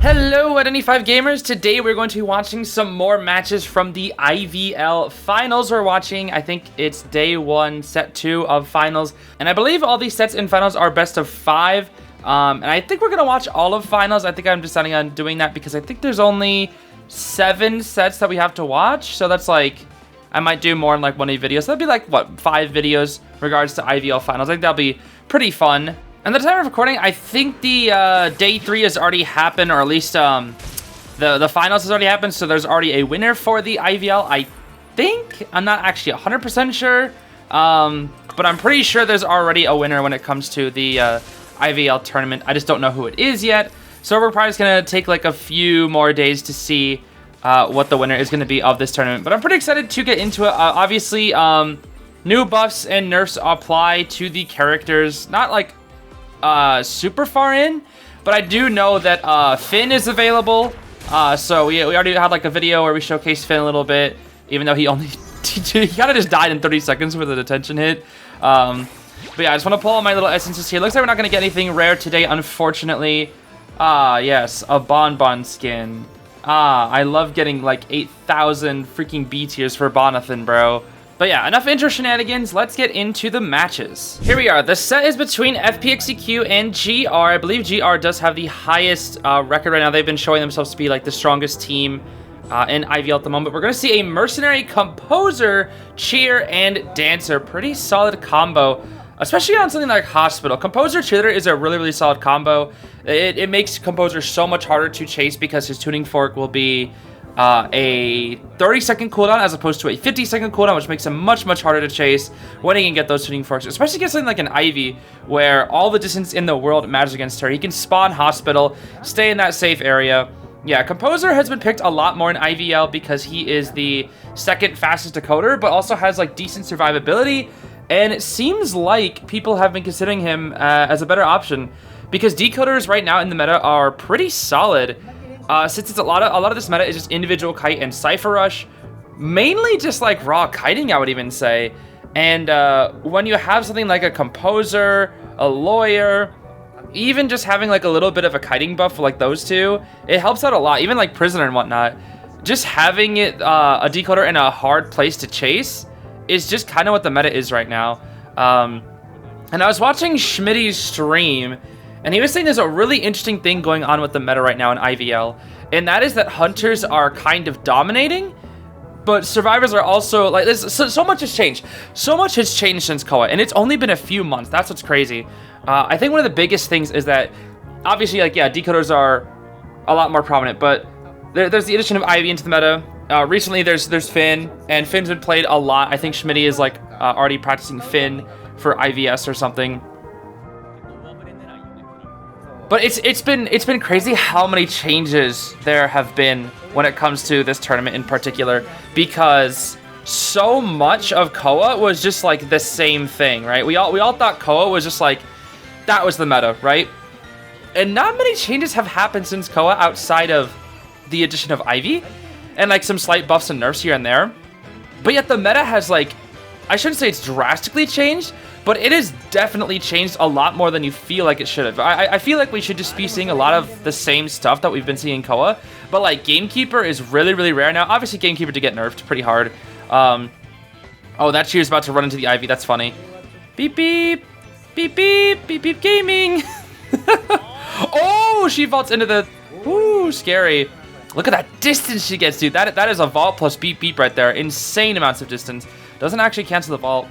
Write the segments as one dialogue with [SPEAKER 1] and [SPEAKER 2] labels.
[SPEAKER 1] Hello Identity5 gamers, today we're going to be watching some more matches from the IVL finals. We're watching, I think it's day 1, set 2 of finals, and I believe all these sets in finals are best of 5, and I think we're going to watch all of finals. I think I'm deciding on doing that because I think there's only 7 sets that we have to watch, so that's like, I might do more in like one of the videos. So that'd be like, what, 5 videos regards to IVL finals. I think that'll be pretty fun. And the time of recording, I think the day 3 has already happened, or at least the finals has already happened, so there's already a winner for the IVL, I think. I'm not actually 100% sure, but I'm pretty sure there's already a winner when it comes to the IVL tournament. I just don't know who it is yet, so we're probably just going to take like a few more days to see what the winner is going to be of this tournament. But I'm pretty excited to get into it. Obviously, new buffs and nerfs apply to the characters, not like super far in, but I do know that Finn is available, so we already had like a video where we showcased Finn a little bit, even though he only he kind of just died in 30 seconds with a detention hit. But yeah, I just want to pull all my little essences here. Looks like we're not going to get anything rare today, unfortunately. Yes, a Bonbon skin. I love getting like 8,000 freaking B tiers for Bonathan, bro. But yeah, enough intro shenanigans, let's get into the matches. Here we are, the set is between FPX.ZQ and GR. I believe GR does have the highest record right now. They've been showing themselves to be like the strongest team in IVL at the moment. We're gonna see a Mercenary, Composer, Cheer, and Dancer. Pretty solid combo, especially on something like Hospital. Composer Cheerleader is a really solid combo. It makes Composer so much harder to chase because his tuning fork will be a 30-second cooldown as opposed to a 50-second cooldown, which makes him much harder to chase when he can get those tuning forks, especially against something like an Ivy, where all the distance in the world matters against her. He can spawn Hospital, stay in that safe area. Yeah, Composer has been picked a lot more in IVL because he is the second fastest decoder, but also has like decent survivability, and it seems like people have been considering him as a better option because decoders right now in the meta are pretty solid. Since it's a lot of this meta is just individual kite and Cypher Rush, mainly just like raw kiting, I would even say. And when you have something like a Composer, a Lawyer, even just having like a little bit of a kiting buff for like those two, it helps out a lot. Even like Prisoner and whatnot, just having it a decoder in a hard place to chase is just kind of what the meta is right now. And I was watching Schmitty's stream, and he was saying there's a really interesting thing going on with the meta right now in IVL, and that is that Hunters are kind of dominating, but Survivors are also, like, so much has changed. So much has changed since Koa, and it's only been a few months. That's what's crazy. I think one of the biggest things is that, obviously, like, yeah, decoders are a lot more prominent, but there's the addition of Ivy into the meta. Recently, there's Finn, and Finn's been played a lot. I think Schmitty is, like, already practicing Finn for IVS or something. But it's been crazy how many changes there have been when it comes to this tournament in particular, because so much of Koa was just like the same thing, right? We all thought Koa was just like, that was the meta, right? And not many changes have happened since Koa outside of the addition of Ivy and like some slight buffs and nerfs here and there. But yet the meta has, like, I shouldn't say it's drastically changed, but it has definitely changed a lot more than you feel like it should have. I feel like we should just be seeing a lot of the same stuff that we've been seeing in Koa, but like Gamekeeper is really rare now. Obviously Gamekeeper did get nerfed pretty hard. Oh, that Cheer's about to run into the Ivy. That's funny. Beep beep, beep beep, beep beep gaming. Oh, she vaults into the, ooh, scary. Look at that distance she gets, dude. That is a vault plus beep beep right there. Insane amounts of distance. Doesn't actually cancel the vault.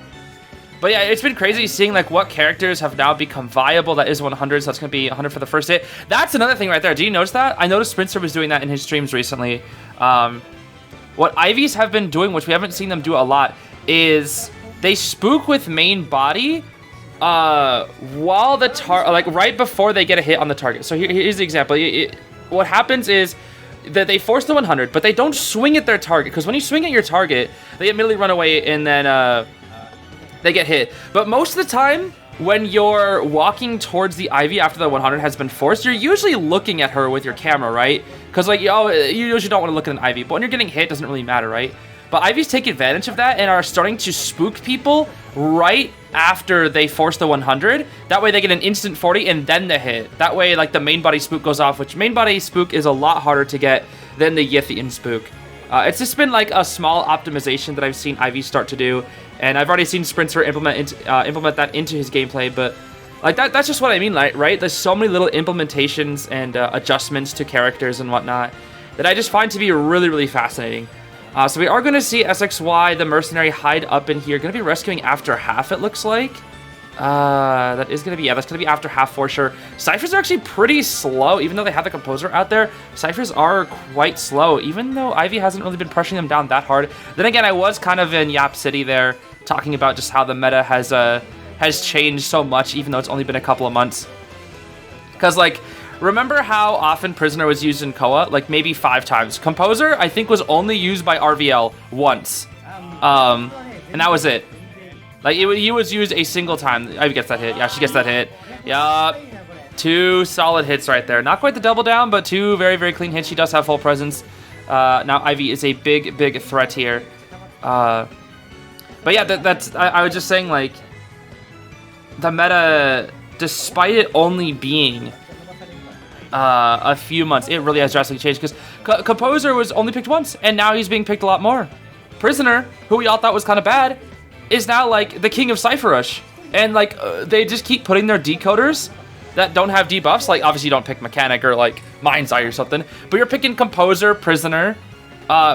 [SPEAKER 1] But yeah, it's been crazy seeing like what characters have now become viable. That is 100, so that's going to be 100 for the first hit. That's another thing right there. Do you notice that? I noticed Spencer was doing that in his streams recently. What Ivies have been doing, which we haven't seen them do a lot, is they spook with main body while the like right before they get a hit on the target. So here's the example. What happens is that they force the 100, but they don't swing at their target, because when you swing at your target, they immediately run away and then they get hit. But most of the time, when you're walking towards the Ivy after the 100 has been forced, you're usually looking at her with your camera, right? Because like, you usually don't want to look at an Ivy, but when you're getting hit, it doesn't really matter, right? But Ivies take advantage of that and are starting to spook people right after they force the 100. That way they get an instant 40 and then the hit. That way, like, the main body spook goes off, which main body spook is a lot harder to get than the Yveltal spook. It's just been like a small optimization that I've seen Ivy start to do, and I've already seen Sprinter implement that into his gameplay, but like that's just what I mean, like, right? There's so many little implementations and adjustments to characters and whatnot that I just find to be really, really fascinating. So we are going to see SXY, the mercenary, hide up in here. Going to be rescuing after half, it looks like. That is going to be, yeah, that's going to be after half for sure. Ciphers are actually pretty slow, even though they have the Composer out there. Ciphers are quite slow, even though Ivy hasn't really been pressuring them down that hard. Then again, I was kind of in Yap City there, talking about just how the meta has changed so much, even though it's only been a couple of months. Because, like, remember how often Prisoner was used in Koa? Like, maybe 5 times. Composer, I think, was only used by RVL once. And that was it. Like, he was used a single time. Ivy gets that hit. Yeah, she gets that hit. Yeah, 2 solid hits right there. Not quite the double down, but 2 very, very clean hits. She does have full presence. Now Ivy is a big, big threat here. But yeah, that's I was just saying, like, the meta, despite it only being a few months, it really has drastically changed, because Composer was only picked once, and now he's being picked a lot more. Prisoner, who we all thought was kind of bad, is now like the king of Cypher Rush, and like they just keep putting their decoders that don't have debuffs. Like, obviously you don't pick Mechanic or like Mind's Eye or something, but you're picking Composer, Prisoner,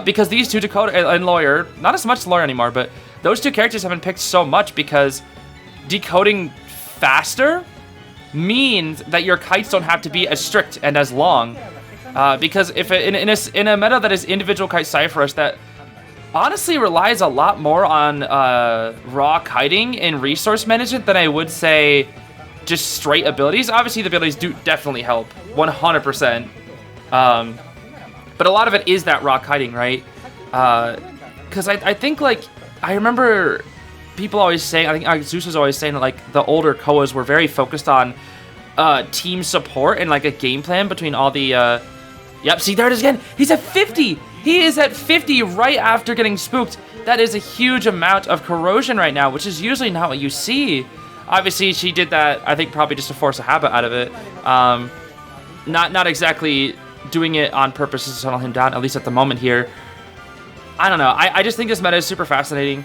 [SPEAKER 1] because these two, Dakota and Lawyer, not as much Lawyer anymore, but those 2 characters have been picked so much because decoding faster means that your kites don't have to be as strict and as long, because if in a meta that is individual kite Cypher Rush that honestly relies a lot more on raw kiting and resource management than I would say just straight abilities. Obviously, the abilities do definitely help, 100%. But a lot of it is that raw kiting, right? Because I think, like, I remember people always saying, I think Zeus was always saying that, like, the older Koas were very focused on team support and, like, a game plan between all the... Yep, see, there it is again. He's at 50! He is at 50 right after getting spooked. That is a huge amount of corrosion right now, which is usually not what you see. Obviously, she did that, I think, probably just to force a habit out of it. Not exactly doing it on purpose to settle him down, at least at the moment here. I don't know. I just think this meta is super fascinating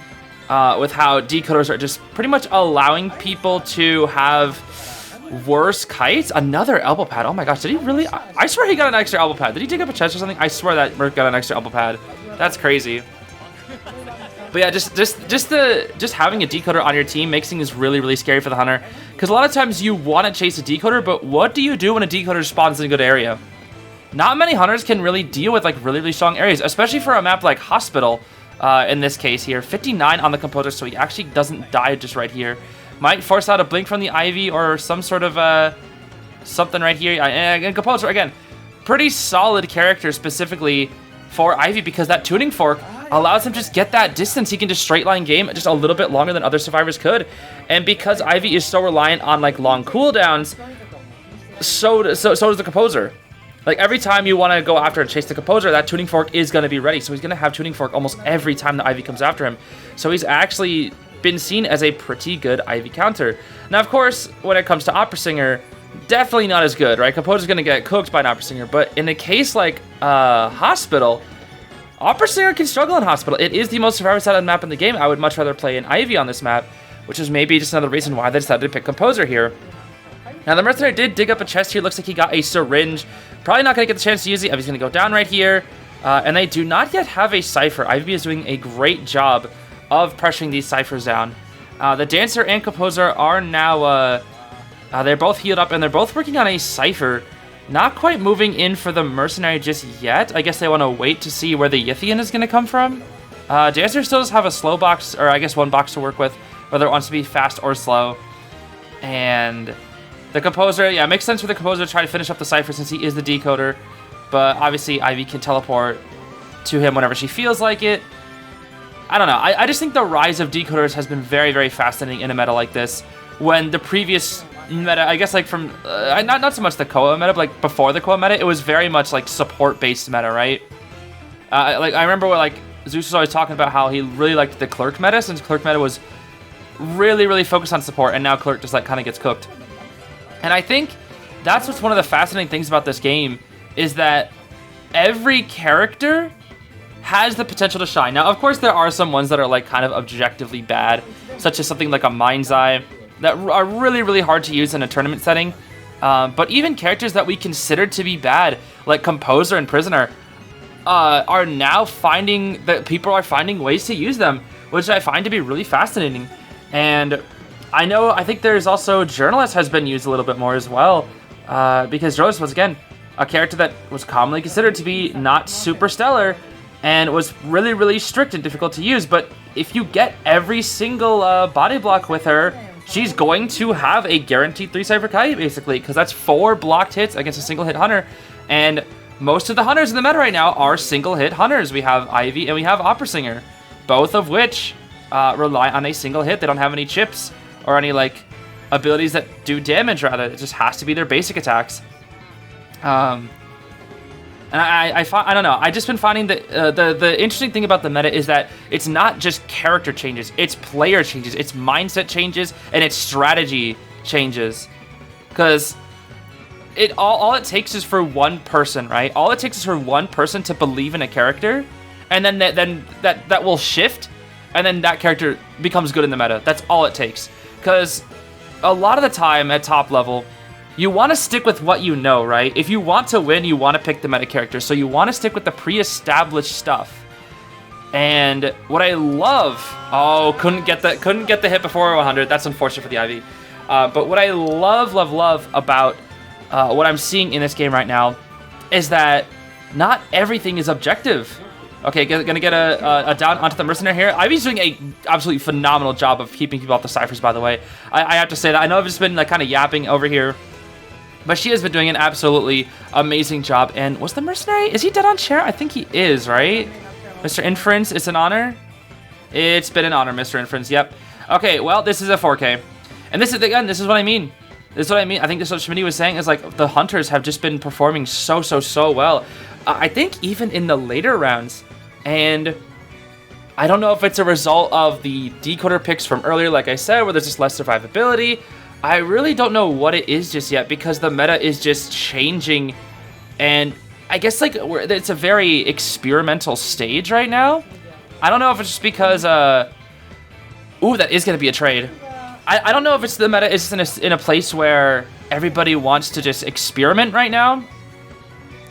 [SPEAKER 1] with how decoders are just pretty much allowing people to have worse kites. Another elbow pad. Oh my gosh, did he really? I swear he got an extra elbow pad. Did he dig up a chest or something? I swear that Merc got an extra elbow pad. That's crazy. But yeah, just having a decoder on your team makes things really, really scary for the hunter. Because a lot of times you want to chase a decoder, but what do you do when a decoder spawns in a good area? Not many hunters can really deal with, like, really, really strong areas, especially for a map like Hospital. In this case here, 59 on the Composer, so he actually doesn't die just right here. Might force out a blink from the Ivy or some sort of something right here. And Composer, again, pretty solid character specifically for Ivy, because that tuning fork allows him to just get that distance. He can just straight line game just a little bit longer than other survivors could. And because Ivy is so reliant on, like, long cooldowns, so does the Composer. Like, every time you want to go after and chase the Composer, that tuning fork is going to be ready. So he's going to have tuning fork almost every time the Ivy comes after him. So he's actually been seen as a pretty good Ivy counter. Now, of course, when it comes to Opera Singer, definitely not as good, right? Composer's going to get cooked by an Opera Singer. But in a case like Hospital, Opera Singer can struggle in Hospital. It is the most survivor-sided map in the game. I would much rather play an Ivy on this map, which is maybe just another reason why they decided to pick Composer here. Now, the Mercenary did dig up a chest here. Looks like he got a syringe. Probably not going to get the chance to use it. He's going to go down right here. And they do not yet have a Cypher. Ivy is doing a great job of pressuring these Cyphers down. The Dancer and Composer are now... they're both healed up, and they're both working on a Cypher. Not quite moving in for the Mercenary just yet. I guess they want to wait to see where the Yveltal is going to come from. Dancer still does have a slow box, or I guess one box to work with, whether it wants to be fast or slow. And... the Composer, yeah, it makes sense for the Composer to try to finish up the Cypher since he is the decoder. But obviously, Ivy can teleport to him whenever she feels like it. I don't know. I just think the rise of decoders has been very, very fascinating in a meta like this. When the previous meta, I guess, like from... not so much the Koa meta, but like before the Koa meta, it was very much like support-based meta, right? Like, I remember where, like, Zeus was always talking about how he really liked the Clerk meta, since Clerk meta was really focus on support, and now Clerk just like kind of gets cooked. And I think that's what's one of the fascinating things about this game, is that every character has the potential to shine. Now, of course, there are some ones that are like kind of objectively bad, such as something like a Mind's Eye, that are really hard to use in a tournament setting. But even characters that we considered to be bad, like Composer and Prisoner, are now finding that people are finding ways to use them, which I find to be really fascinating. And I think there's also Xerneas has been used a little bit more as well, because Xerneas was, again, a character that was commonly considered to be not super stellar and was really strict and difficult to use. But if you get every single body block with her, she's going to have a guaranteed 3-cypher kite, basically, because that's 4 blocked hits against a single hit hunter. And most of the hunters in the meta right now are single hit hunters. We have Ivy and we have Opera Singer, both of which rely on a single hit. They don't have any chips or any like abilities that do damage, rather. It just has to be their basic attacks. And I don't know. I just been finding that the interesting thing about the meta is that it's not just character changes, it's player changes, it's mindset changes, and it's strategy changes. Because all it takes is for one person, right? All it takes is for one person to believe in a character, and then that will shift, and then that character becomes good in the meta. That's all it takes. Because a lot of the time at top level, you want to stick with what you know, right? If you want to win, you want to pick the meta character. So you want to stick with the pre-established stuff. And what I love... Oh, couldn't get the hit before 100. That's unfortunate for the Ivy. But what I love about what I'm seeing in this game right now is that not everything is objective. Okay, gonna get a down onto the Mercenary here. Ivy's doing a absolutely phenomenal job of keeping people off the ciphers, by the way. I have to say that. I know I've just been like kind of yapping over here, but she has been doing an absolutely amazing job. And was the Mercenary, is he dead on chair? I think he is, right? Mr. Inference, it's an honor. It's been an honor, Mr. Inference, yep. Okay, well, this is a 4K. And this is, again, this is what I mean. This is what I mean. I think this is what Schmitty was saying, is like the Hunters have just been performing so well. I think even in the later rounds, and I don't know if it's a result of the decoder picks from earlier, like I said, where there's just less survivability. I really don't know what it is just yet, because the meta is just changing, and I guess like it's a very experimental stage right now. I don't know if it's just because, ooh, that is going to be a trade. I don't know if it's the meta is in a place where everybody wants to just experiment right now.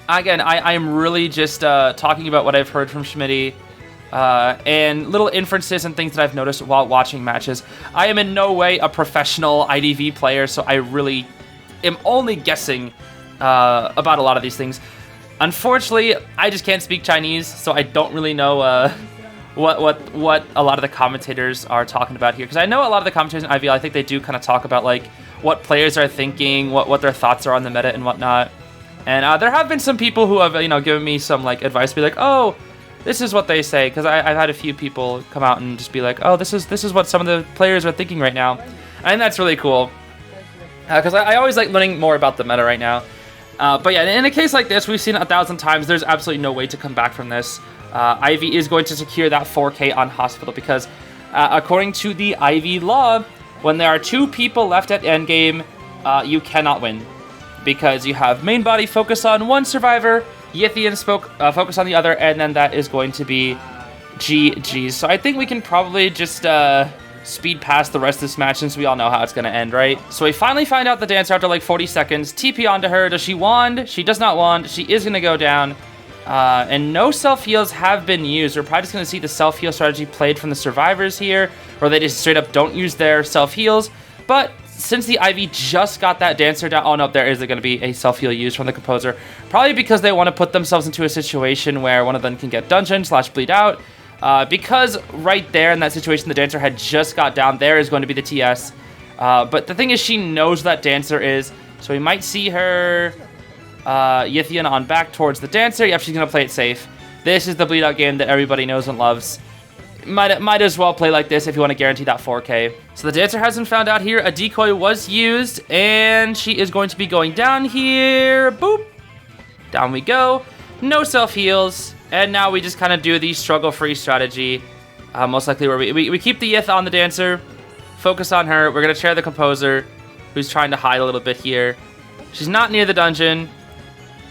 [SPEAKER 1] Again, I am really just talking about what I've heard from Schmitty and little inferences and things that I've noticed while watching matches. I am in no way a professional IDV player, so I really am only guessing about a lot of these things. Unfortunately, I just can't speak Chinese, so I don't really know what a lot of the commentators are talking about here. Because I know a lot of the commentators in IVL, I think they do kind of talk about like what players are thinking, what their thoughts are on the meta and whatnot. And there have been some people who have, given me some like advice, be like, oh, this is what they say. Because I've had a few people come out and just be like, oh, this is what some of the players are thinking right now. And that's really cool. Because I always like learning more about the meta right now. But yeah, in a case like this, we've seen it 1,000 times. There's absolutely no way to come back from this. Ivy is going to secure that 4K on Hospital because according to the Ivy law, when there are 2 people left at endgame, you cannot win. Because you have main body focus on one survivor, Yithian focus on the other, and then that is going to be GG's. So I think we can probably just speed past the rest of this match since we all know how it's going to end, right? So we finally find out the dancer after like 40 seconds. TP onto her. Does she wand? She does not wand. She is going to go down. And no self-heals have been used. We're probably just going to see the self-heal strategy played from the survivors here, where they just straight up don't use their self-heals. But since the Ivy just got that dancer down, oh no, there is going to be a self-heal used from the Composer. Probably because they want to put themselves into a situation where one of them can get dungeon/bleed out. Because right there in that situation, the dancer had just got down. There is going to be the TS. But the thing is, she knows that dancer is, so we might see her Yithian on back towards the dancer. Yep, she's going to play it safe. This is the bleed out game that everybody knows and loves. Might as well play like this if you want to guarantee that 4K. So the dancer hasn't found out here. A decoy was used, and she is going to be going down here. Boop. Down we go. No self-heals. And now we just kind of do the struggle-free strategy. Most likely where we keep the Yith on the dancer. focus on her. We're going to chair the composer, who's trying to hide a little bit here. She's not near the dungeon,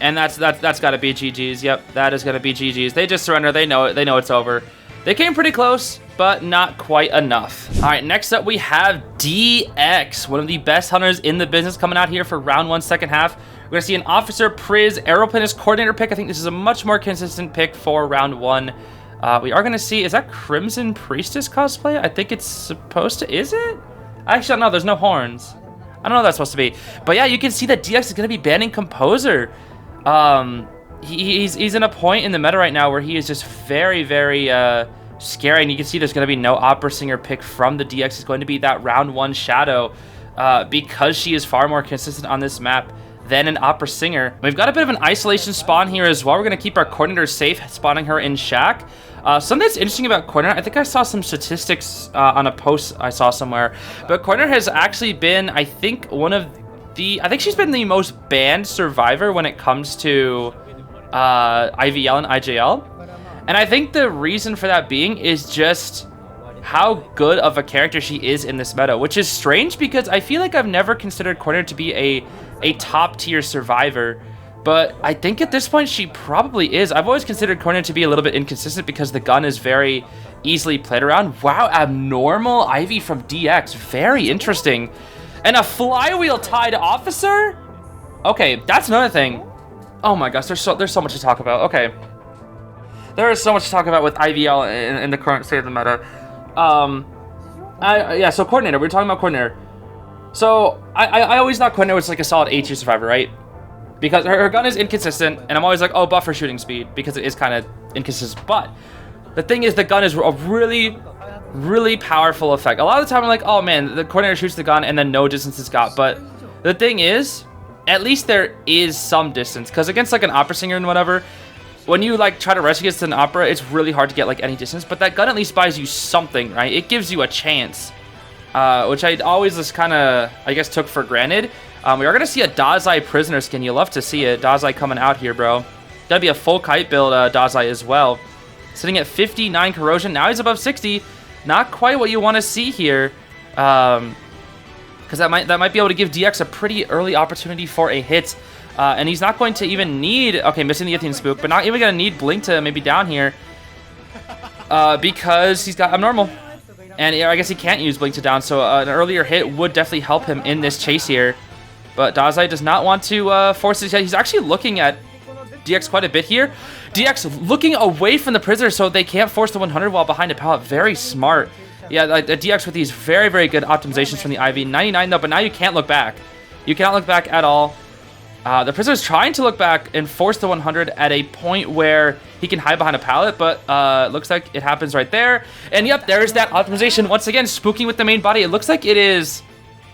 [SPEAKER 1] and that's got to be GG's. Yep, that is going to be GG's. They just surrender. They know it. They know it's over. They came pretty close, but not quite enough. All right, next up we have DX, one of the best hunters in the business, coming out here for round 1, second half. We're going to see an Officer, Priz, Aeroplanist, Coordinator pick. I think this is a much more consistent pick for round 1. We are going to see, is that Crimson Priestess cosplay? I think it's supposed to, is it? I actually don't know, there's no horns. I don't know what that's supposed to be. But yeah, you can see that DX is going to be banning Composer. He's in a point in the meta right now where he is just very, very scary. And you can see there's going to be no Opera Singer pick from the DX. It's going to be that round 1 Shadow because she is far more consistent on this map than an Opera Singer. We've got a bit of an isolation spawn here as well. We're going to keep our Coordinator safe, spawning her in Shack. Something that's interesting about Coordinator, I think I saw some statistics on a post I saw somewhere, but Coordinator has actually been, I think, I think she's been the most banned survivor when it comes to IVL and IJL. And I think the reason for that being is just how good of a character she is in this meta, which is strange because I feel like I've never considered Coordinator to be a top tier survivor, but I think at this point she probably is. I've always considered Coordinator to be a little bit inconsistent because the gun is very easily played around. Wow, abnormal Ivy from DX, very interesting. And a flywheel tied Officer? Okay, that's another thing. Oh my gosh, there's so much to talk about. Okay. There is so much to talk about with IVL in the current state of the meta. Yeah, so Coordinator, we're talking about Coordinator. So, I always thought Coordinator was like a solid A tier survivor, right? Because her gun is inconsistent, and I'm always like, oh, buff her shooting speed, because it is kind of inconsistent. But the thing is, the gun is a really, really powerful effect. A lot of the time, I'm like, oh man, the Coordinator shoots the gun, and then no distance is got. But the thing is, at least there is some distance, because against like an Opera Singer and whatever, when you like try to rush against an Opera, it's really hard to get like any distance. But that gun at least buys you something, right? It gives you a chance, which I always just kind of, I guess, took for granted. We are going to see a Dazai Prisoner skin. You love to see it. Dazai coming out here, bro. Gotta be a full kite build Dazai as well. Sitting at 59 corrosion. Now he's above 60. Not quite what you want to see here. Because that might be able to give DX a pretty early opportunity for a hit. And he's not going to even need... Okay, missing the Ithian Spook. But not even going to need Blink to maybe down here. Because he's got Abnormal. And I guess he can't use Blink to down. So an earlier hit would definitely help him in this chase here. But Dazai does not want to force it. He's actually looking at DX quite a bit here. DX looking away from the prisoner so they can't force the 100 while behind a pallet. Very smart. Yeah, like the DX with these very, very good optimizations from the IV. 99 though, but now you can't look back. You cannot look back at all. The prisoner's trying to look back and force the 100 at a point where he can hide behind a pallet, but looks like it happens right there. And yep, there's that optimization. Once again, spooking with the main body. It looks like it is...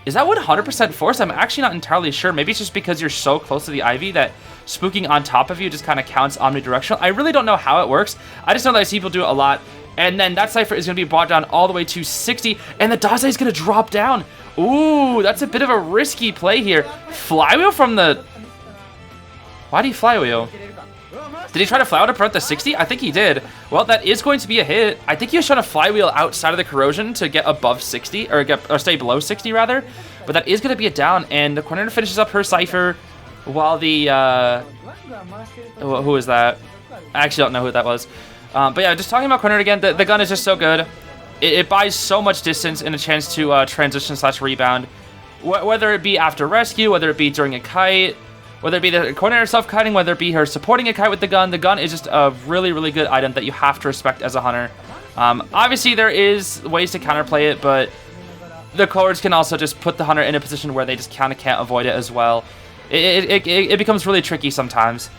[SPEAKER 1] Is that 100% force? I'm actually not entirely sure. Maybe it's just because you're so close to the Ivy that spooking on top of you just kind of counts omnidirectional. I really don't know how it works. I just know that I see people do it a lot. And then that Cypher is going to be brought down all the way to 60. And the Dazai is going to drop down. Ooh, that's a bit of a risky play here. Flywheel from the... Why did he flywheel? Did he try to flywheel to prevent the 60? I think he did. Well, that is going to be a hit. I think he was trying to flywheel outside of the corrosion to get above 60, or stay below 60 rather. But that is going to be a down, and the Coordinator finishes up her Cypher while the... who is that? I actually don't know who that was. But yeah, just talking about Coordinator again, the gun is just so good. It buys so much distance and a chance to transition/rebound. Whether it be after rescue, whether it be during a kite, whether it be the Coordinator self-kiting, whether it be her supporting a kite with the gun is just a really, really good item that you have to respect as a hunter. Obviously, there is ways to counterplay it, but the Coords can also just put the hunter in a position where they just kind of can't avoid it as well. It becomes really tricky sometimes.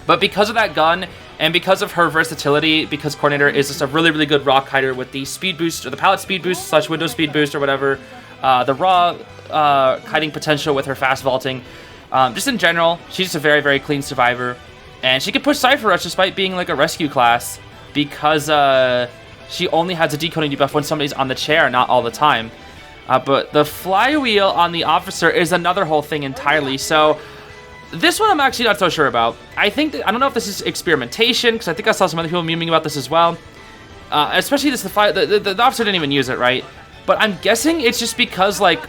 [SPEAKER 1] But because of that gun, and because of her versatility, because Coordinator is just a really, really good rock kiter with the speed boost, or the pallet speed boost / window speed boost or whatever, the raw kiting potential with her fast vaulting, just in general, she's just a very, very clean survivor. And she can push Cypher Rush despite being like a rescue class because she only has a decoding debuff when somebody's on the chair, not all the time. But the flywheel on the Officer is another whole thing entirely. So this one I'm actually not so sure about. I don't know if this is experimentation, because I think I saw some other people memeing about this as well. Especially this, the Officer didn't even use it, right? but I'm guessing it's just because, like,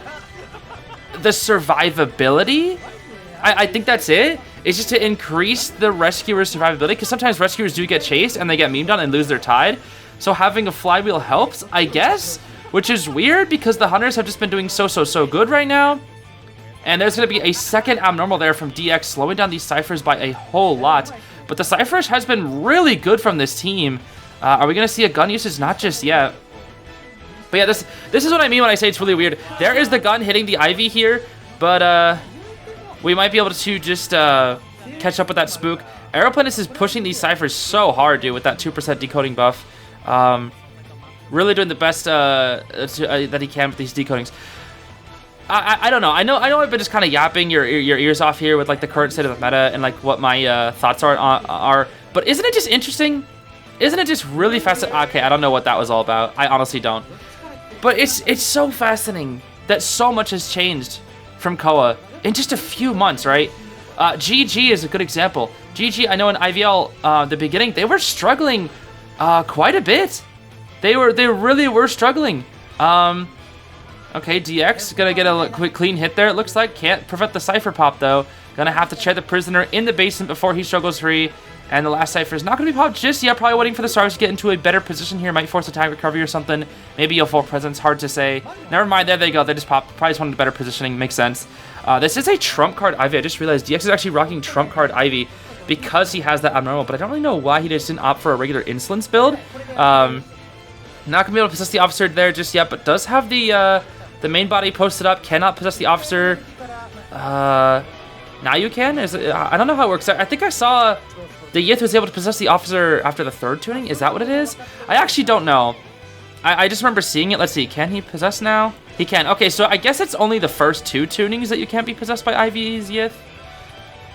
[SPEAKER 1] the survivability. I think that's it. It's just to increase the rescuer's survivability, because sometimes rescuers do get chased and they get memed on and lose their tide. So having a flywheel helps, I guess, which is weird because the hunters have just been doing so good right now. And there's going to be a second abnormal there from DX, slowing down these ciphers by a whole lot. But the ciphers has been really good from this team. Are we going to see a gun usage? Not just yet. But yeah, this is what I mean when I say it's really weird. There is the gun hitting the Ivy here, but we might be able to just catch up with that spook. Aeroplanus is pushing these ciphers so hard, dude, with that 2% decoding buff. Really doing the best that he can with these decodings. I don't know. I know I've been just kind of yapping your ears off here with like the current state of the meta and like what my thoughts are. But isn't it just interesting? Isn't it just really fascinating? Okay, I don't know what that was all about. I honestly don't. But it's so fascinating that so much has changed from Koa in just a few months, right? GG is a good example. GG, I know in IVL, the beginning, they were struggling quite a bit. They really were struggling. Okay, DX gonna get a quick clean hit there, it looks like. Can't prevent the Cypher pop, though. Gonna have to chair the prisoner in the basement before he struggles free. And the last Cypher is not gonna be popped just yet. Probably waiting for the stars to get into a better position here. Might force a time recovery or something. Maybe a full presence, hard to say. Never mind, there they go. They just popped. Probably just wanted better positioning, makes sense. This is a trump card Ivy. I just realized DX is actually rocking trump card Ivy because he has that abnormal, but I don't really know why he just didn't opt for a regular insolence build. Not gonna be able to possess the officer there just yet, but does have the main body posted up. Cannot possess the officer. Now you can? I don't know how it works. I think I saw the Yith was able to possess the officer after the third tuning. Is that what it is? I actually don't know. I just remember seeing it. Let's see. Can he possess now? He can. Okay, so I guess it's only the first two tunings that you can't be possessed by Ivy's Yith.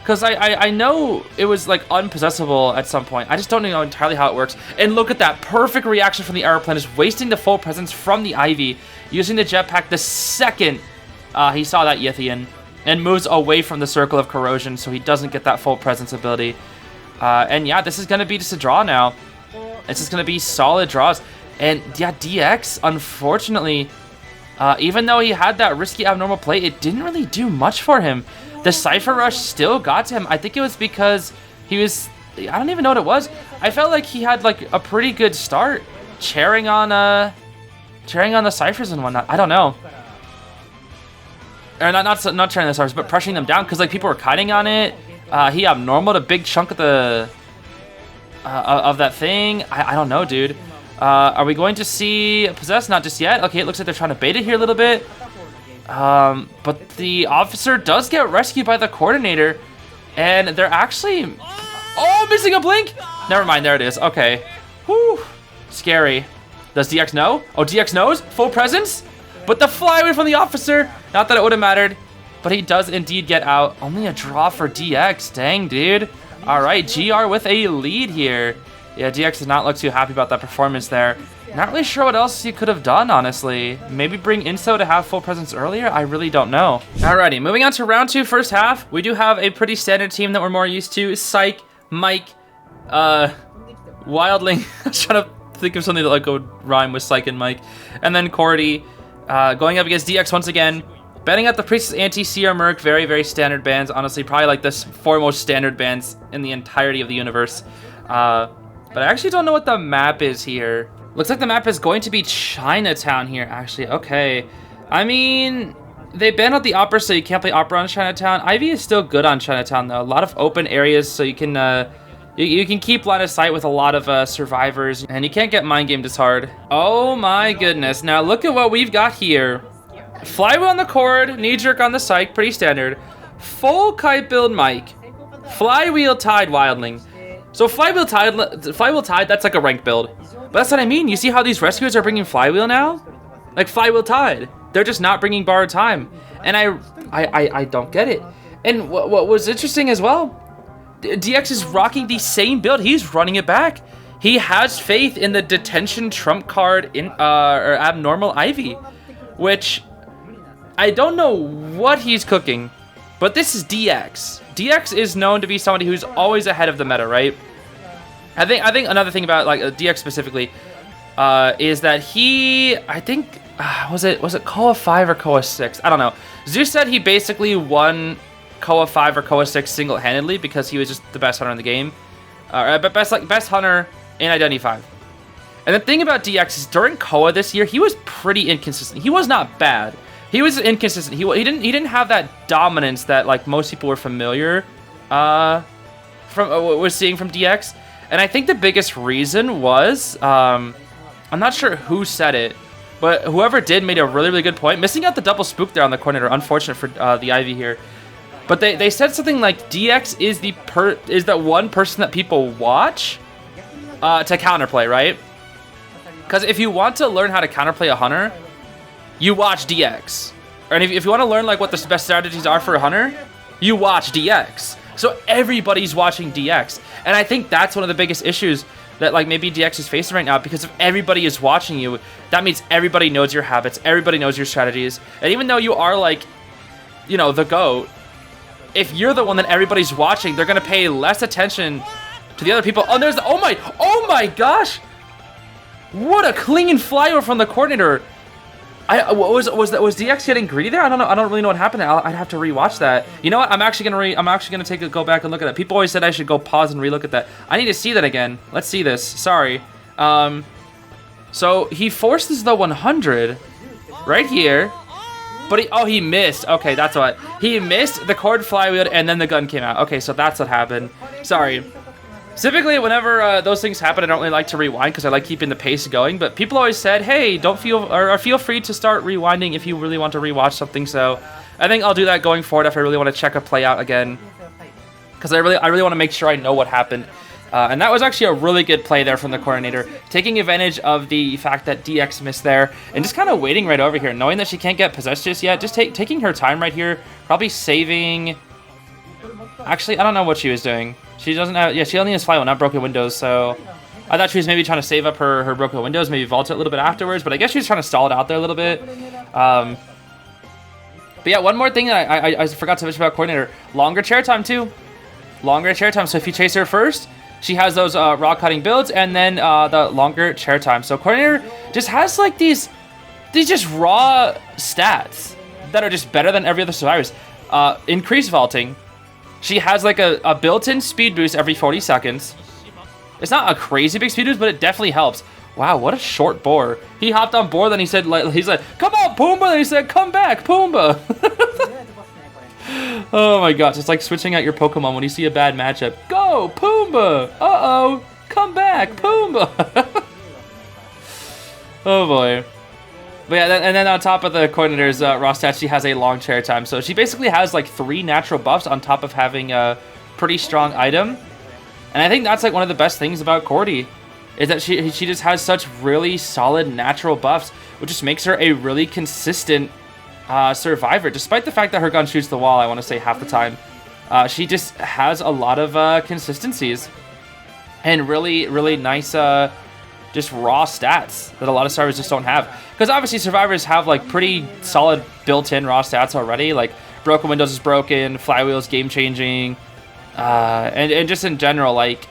[SPEAKER 1] Because I know it was like unpossessable at some point. I just don't know entirely how it works. And look at that perfect reaction from the aeroplane, is wasting the full presence from the Ivy, using the jetpack the second he saw that Yithian, and moves away from the circle of corrosion so he doesn't get that full presence ability. And yeah, this is going to be just a draw now. It's just going to be solid draws. And yeah, DX, unfortunately, even though he had that risky abnormal play, it didn't really do much for him. The Cypher Rush still got to him. I think it was because he was... I don't even know what it was. I felt like he had like a pretty good start, chairing on the Cyphers and whatnot. I don't know. Or not chairing the Cyphers, but pressuring them down because like people were kiting on it. He abnormaled a big chunk of the of that thing. I don't know, dude. Are we going to see possess? Not just yet. Okay, it looks like they're trying to bait it here a little bit. But the officer does get rescued by the coordinator, and they're actually... Oh, missing a blink! Never mind, there it is. Okay. Whew. Scary. Does DX know? Oh, DX knows? Full presence? But the flyway from the officer, not that it would have mattered, but he does indeed get out. Only a draw for DX. Dang, dude. All right, GR with a lead here. Yeah, DX does not look too happy about that performance there. Not really sure what else you could have done, honestly. Maybe bring Inso to have full presence earlier? I really don't know. Alrighty, moving on to round 2, first half. We do have a pretty standard team that we're more used to. Psych, Mike, Wildling. I was trying to think of something that like would rhyme with Psych and Mike. And then Cordy going up against DX once again. Betting at the Priestess Anti-CR Merc. Very, very standard bands. Honestly, probably like the 4 most standard bands in the entirety of the universe. But I actually don't know what the map is here. Looks like the map is going to be Chinatown here, actually. Okay. I mean, they banned out the Opera, so you can't play Opera on Chinatown. Ivy is still good on Chinatown, though. A lot of open areas, so you can you can keep line of sight with a lot of survivors, and you can't get mind gamed as hard. Oh my goodness. Now look at what we've got here. Flywheel on the cord, knee jerk on the psych, pretty standard. Full kite build Mike. Flywheel tied Wildling. So flywheel tied, that's like a ranked build. But that's what I mean. You see how these rescuers are bringing flywheel now? Like flywheel tied. They're just not bringing borrowed time. And I don't get it. And what was interesting as well, DX is rocking the same build. He's running it back. He has faith in the detention trump card in or abnormal Ivy, which I don't know what he's cooking, but this is DX. DX is known to be somebody who's always ahead of the meta, right? I think another thing about like DX specifically, is that he, I think, was it KOA 5 or KOA 6? I don't know. Zeus said he basically won KOA 5 or KOA 6 single-handedly because he was just the best hunter in the game. Best hunter in Identity 5. And the thing about DX is during KOA this year, he was pretty inconsistent. He was not bad. He was inconsistent. He didn't have that dominance that like most people were familiar was seeing from DX. And I think the biggest reason was I'm not sure who said it, but whoever did made a really, really good point. Missing out the double spook there on the coordinator, unfortunate for the Ivy here. But they said something like DX is the one person that people watch to counterplay, right? Because if you want to learn how to counterplay a hunter, you watch DX. And if you want to learn like what the best strategies are for a hunter, you watch DX. So everybody's watching DX. And I think that's one of the biggest issues that like maybe DX is facing right now, because if everybody is watching you, that means everybody knows your habits, everybody knows your strategies. And even though you are like, you know, the GOAT, if you're the one that everybody's watching, they're going to pay less attention to the other people. Oh, there's the, oh my gosh. What a clean flyover from the coordinator. Was DX getting greedy there? I don't know. I don't really know what happened there. I'd have to rewatch that. You know what? I'm actually gonna go back and look at that. People always said I should go pause and relook at that. I need to see that again. Let's see this. Sorry. So he forces the 100 right here, but he missed. Okay, that's what he missed. The cord flywheeled and then the gun came out. Okay, so that's what happened. Sorry. Typically, whenever those things happen, I don't really like to rewind because I like keeping the pace going. But people always said, "Hey, feel free to start rewinding if you really want to rewatch something." So I think I'll do that going forward if I really want to check a play out again, because I really want to make sure I know what happened. And that was actually a really good play there from the coordinator, taking advantage of the fact that DX missed there and just kind of waiting right over here, knowing that she can't get possessed just yet. Just taking her time right here, probably saving. Actually, I don't know what she was doing. She doesn't have, yeah, she only has Flywheel, not Broken Windows, so I thought she was maybe trying to save up her Broken Windows, maybe vault it a little bit afterwards, but I guess she was trying to stall it out there a little bit. But yeah, one more thing that I forgot to mention about coordinator, longer chair time too. Longer chair time, so if you chase her first, she has those raw cutting builds, and then the longer chair time. So coordinator just has like these just raw stats that are just better than every other survivors. Increased vaulting. She has like a built-in speed boost every 40 seconds. It's not a crazy big speed boost, but it definitely helps. Wow, what a short boar. He hopped on board, then he's like, come on, Pumbaa. Then he said, come back, Pumbaa. Oh my gosh, it's like switching out your Pokemon when you see a bad matchup. Go, Pumbaa. Uh-oh, come back, Pumbaa. Oh boy. But yeah, and then on top of the coordinator's raw stats, she has a long chair time. So she basically has like 3 natural buffs on top of having a pretty strong item. And I think that's like one of the best things about Cordy, is that she just has such really solid natural buffs, which just makes her a really consistent survivor. Despite the fact that her gun shoots the wall, I want to say half the time, she just has a lot of consistencies and really, really nice just raw stats that a lot of survivors just don't have. Because obviously survivors have like pretty solid built-in raw stats already. Like Broken Windows is broken, Flywheel is game-changing, and just in general, like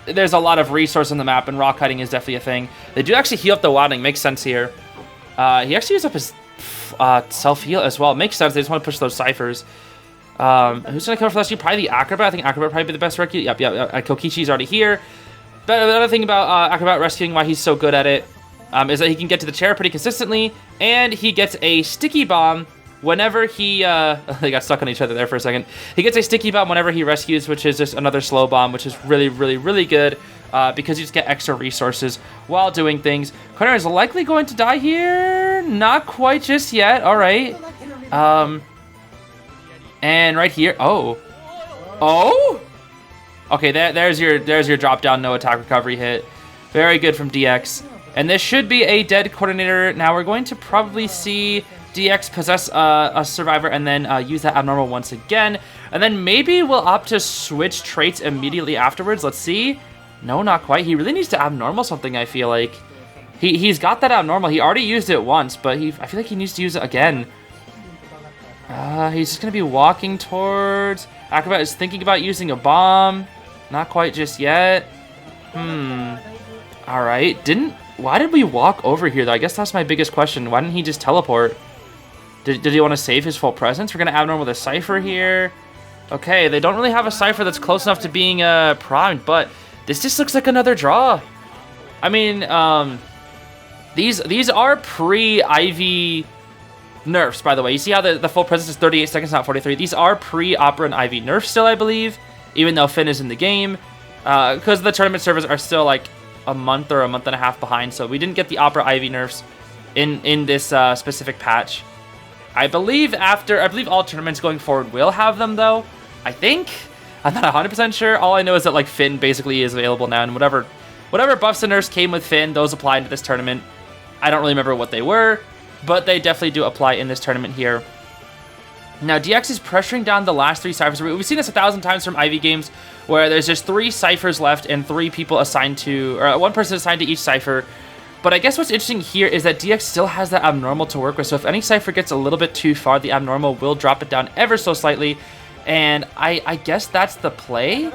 [SPEAKER 1] there's a lot of resource on the map, and raw cutting is definitely a thing. They do actually heal up the wilding, makes sense here. He actually used up his self-heal as well. Makes sense, they just want to push those ciphers. Who's gonna come for last? Probably the Acrobat. I think Acrobat probably be the best rescue. Yep. Kokichi's already here. But another thing about Acrobat rescuing, why he's so good at it, is that he can get to the chair pretty consistently, and he gets a sticky bomb whenever he, they got stuck on each other there for a second. He gets a sticky bomb whenever he rescues, which is just another slow bomb, which is really, really, really good, because you just get extra resources while doing things. Connor is likely going to die here. Not quite just yet. All right. And right here. Oh. Okay, there's your drop down, no attack recovery hit. Very good from DX. And this should be a dead coordinator. Now we're going to probably see DX possess a survivor and then use that abnormal once again. And then maybe we'll opt to switch traits immediately afterwards. Let's see. No, not quite. He really needs to abnormal something, I feel like. He's got that abnormal. He already used it once, but I feel like he needs to use it again. He's just going to be walking towards... Acrobat is thinking about using a bomb. Not quite just yet. Alright. Why did we walk over here, though? I guess that's my biggest question. Why didn't he just teleport? Did he want to save his full presence? We're going to abnormal with a Cypher here. Okay, they don't really have a Cypher that's close enough to being primed, but this just looks like another draw. I mean, these are pre-Ivy nerfs, by the way. You see how the full presence is 38 seconds, not 43? These are pre-Opera and Ivy nerfs still, I believe, even though Finn is in the game, because the tournament servers are still like a month or a month and a half behind, so we didn't get the Opera Ivy nerfs in this specific patch. I believe all tournaments going forward will have them, though. I think. I'm not 100% sure. All I know is that like Finn basically is available now, and whatever buffs and nerfs came with Finn, those apply into this tournament. I don't really remember what they were, but they definitely do apply in this tournament here. Now, DX is pressuring down the last 3 Cyphers. We've seen this 1,000 times from Ivy games, where there's just 3 Cyphers left and 3 people assigned to, or 1 person assigned to each Cypher. But I guess what's interesting here is that DX still has that abnormal to work with, so if any Cypher gets a little bit too far, the abnormal will drop it down ever so slightly, and I guess that's the play.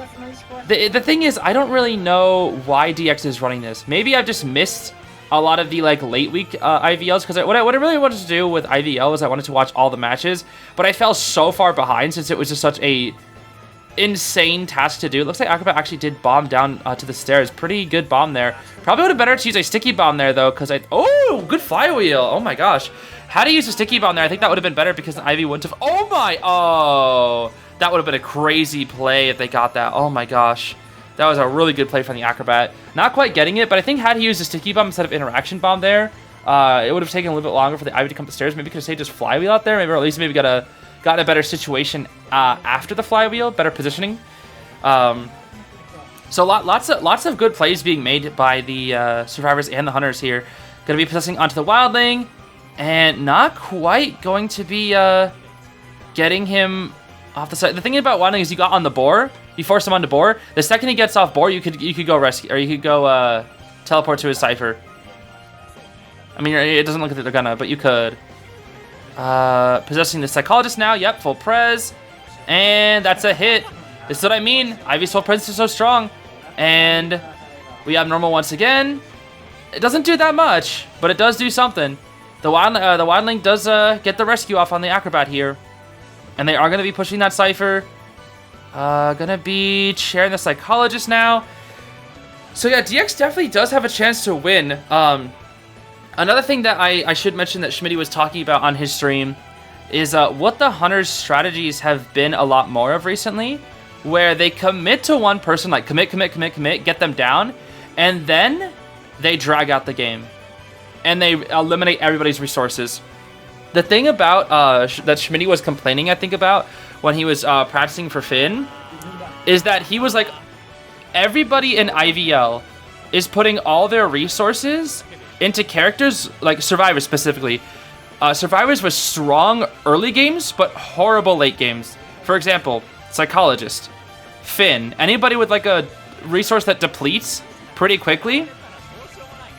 [SPEAKER 1] The thing is, I don't really know why DX is running this. Maybe I've just missed a lot of the like late week IVLs, because what I really wanted to do with IVL was I wanted to watch all the matches, but I fell so far behind since it was just such a insane task to do. It looks like Acrobat actually did bomb down to the stairs. Pretty good bomb there. Probably would have better to use a sticky bomb there though, because oh, good flywheel. Oh my gosh. How to use a sticky bomb there? I think that would have been better because the Ivy wouldn't have. Oh, that would have been a crazy play if they got that. Oh my gosh. That was a really good play from the Acrobat. Not quite getting it, but I think had he used a sticky bomb instead of interaction bomb there, it would have taken a little bit longer for the Ivy to come up the stairs. Maybe could have stayed just flywheel out there, maybe, or at least maybe got a better situation after the flywheel, better positioning. So lots of good plays being made by the survivors and the hunters here. Going to be possessing onto the wildling, and not quite going to be getting him off the side. The thing about wildling is you got on the boar. You force him onto boar. The second he gets off boar, you could go rescue, or you could go teleport to his Cypher. I mean, it doesn't look like they're gonna, but you could. Possessing the psychologist now. Yep, full pres, and that's a hit. This is what I mean. Ivy's full pres is so strong, and we have normal once again. It doesn't do that much, but it does do something. The wildling does get the rescue off on the Acrobat here, and they are gonna be pushing that Cypher. Gonna be sharing the psychologist now. So yeah, DX definitely does have a chance to win. Another thing that I should mention that Schmitty was talking about on his stream is what the Hunters' strategies have been a lot more of recently, where they commit to one person, like commit, get them down, and then they drag out the game. And they eliminate everybody's resources. The thing about that Schmitty was complaining, I think, about when he was practicing for Finn, is that he was like, everybody in IVL is putting all their resources into characters, like Survivors specifically. Survivors with strong early games, but horrible late games. For example, Psychologist, Finn, anybody with like a resource that depletes pretty quickly,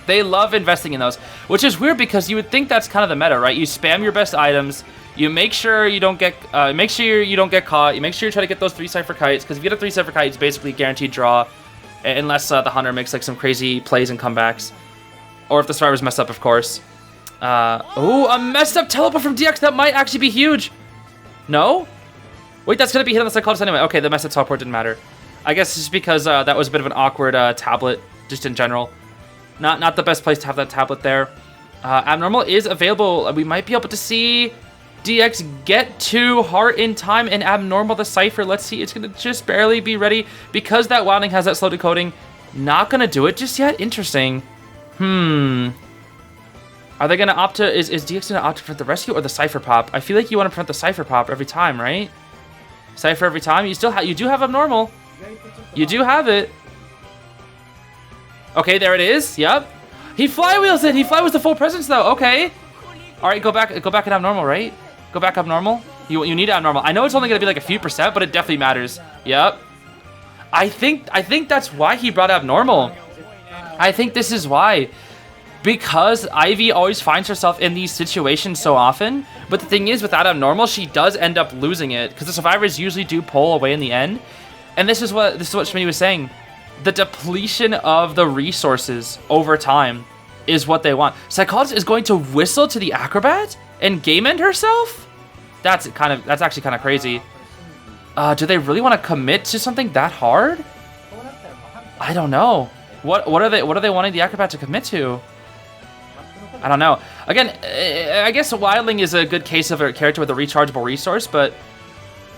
[SPEAKER 1] they love investing in those, which is weird because you would think that's kind of the meta, right? You spam your best items, you make sure you don't get caught, you make sure you try to get those 3 Cypher kites, because if you get a 3 Cypher kite, it's basically guaranteed draw, unless the hunter makes like some crazy plays and comebacks, or if the survivors mess up, of course. Oh, a messed up teleport from DX, that might actually be huge. No? Wait, that's gonna be hit on the psychologist anyway. Okay, the messed up teleport didn't matter. I guess it's just because that was a bit of an awkward tablet, just in general. Not the best place to have that tablet there. Abnormal is available. We might be able to see DX get to Heart in time, and Abnormal the Cypher. Let's see, it's going to just barely be ready because that Wilding has that slow decoding. Not going to do it just yet. Interesting. Are they going to opt to... Is DX going to opt to prevent the rescue or the Cypher pop? I feel like you want to prevent the Cypher pop every time, right? Cypher every time? You do have Abnormal. You do have it. Okay, there it is. Yep. He flywheels it. He flywheels the full presence, though. Okay. All right, go back and Abnormal, right? Go back Abnormal. You need Abnormal. I know it's only going to be like a few percent, but it definitely matters. Yep. I think that's why he brought Abnormal. I think this is why. Because Ivy always finds herself in these situations so often. But the thing is, without Abnormal, she does end up losing it. Because the survivors usually do pull away in the end. And this is what Schmitty was saying. The depletion of the resources over time is what they want. Psychologist is going to whistle to the Acrobat and game end herself? That's actually kind of crazy. Do they really want to commit to something that hard? I don't know. What are they wanting the Acrobat to commit to? I don't know. Again, I guess Wildling is a good case of a character with a rechargeable resource, but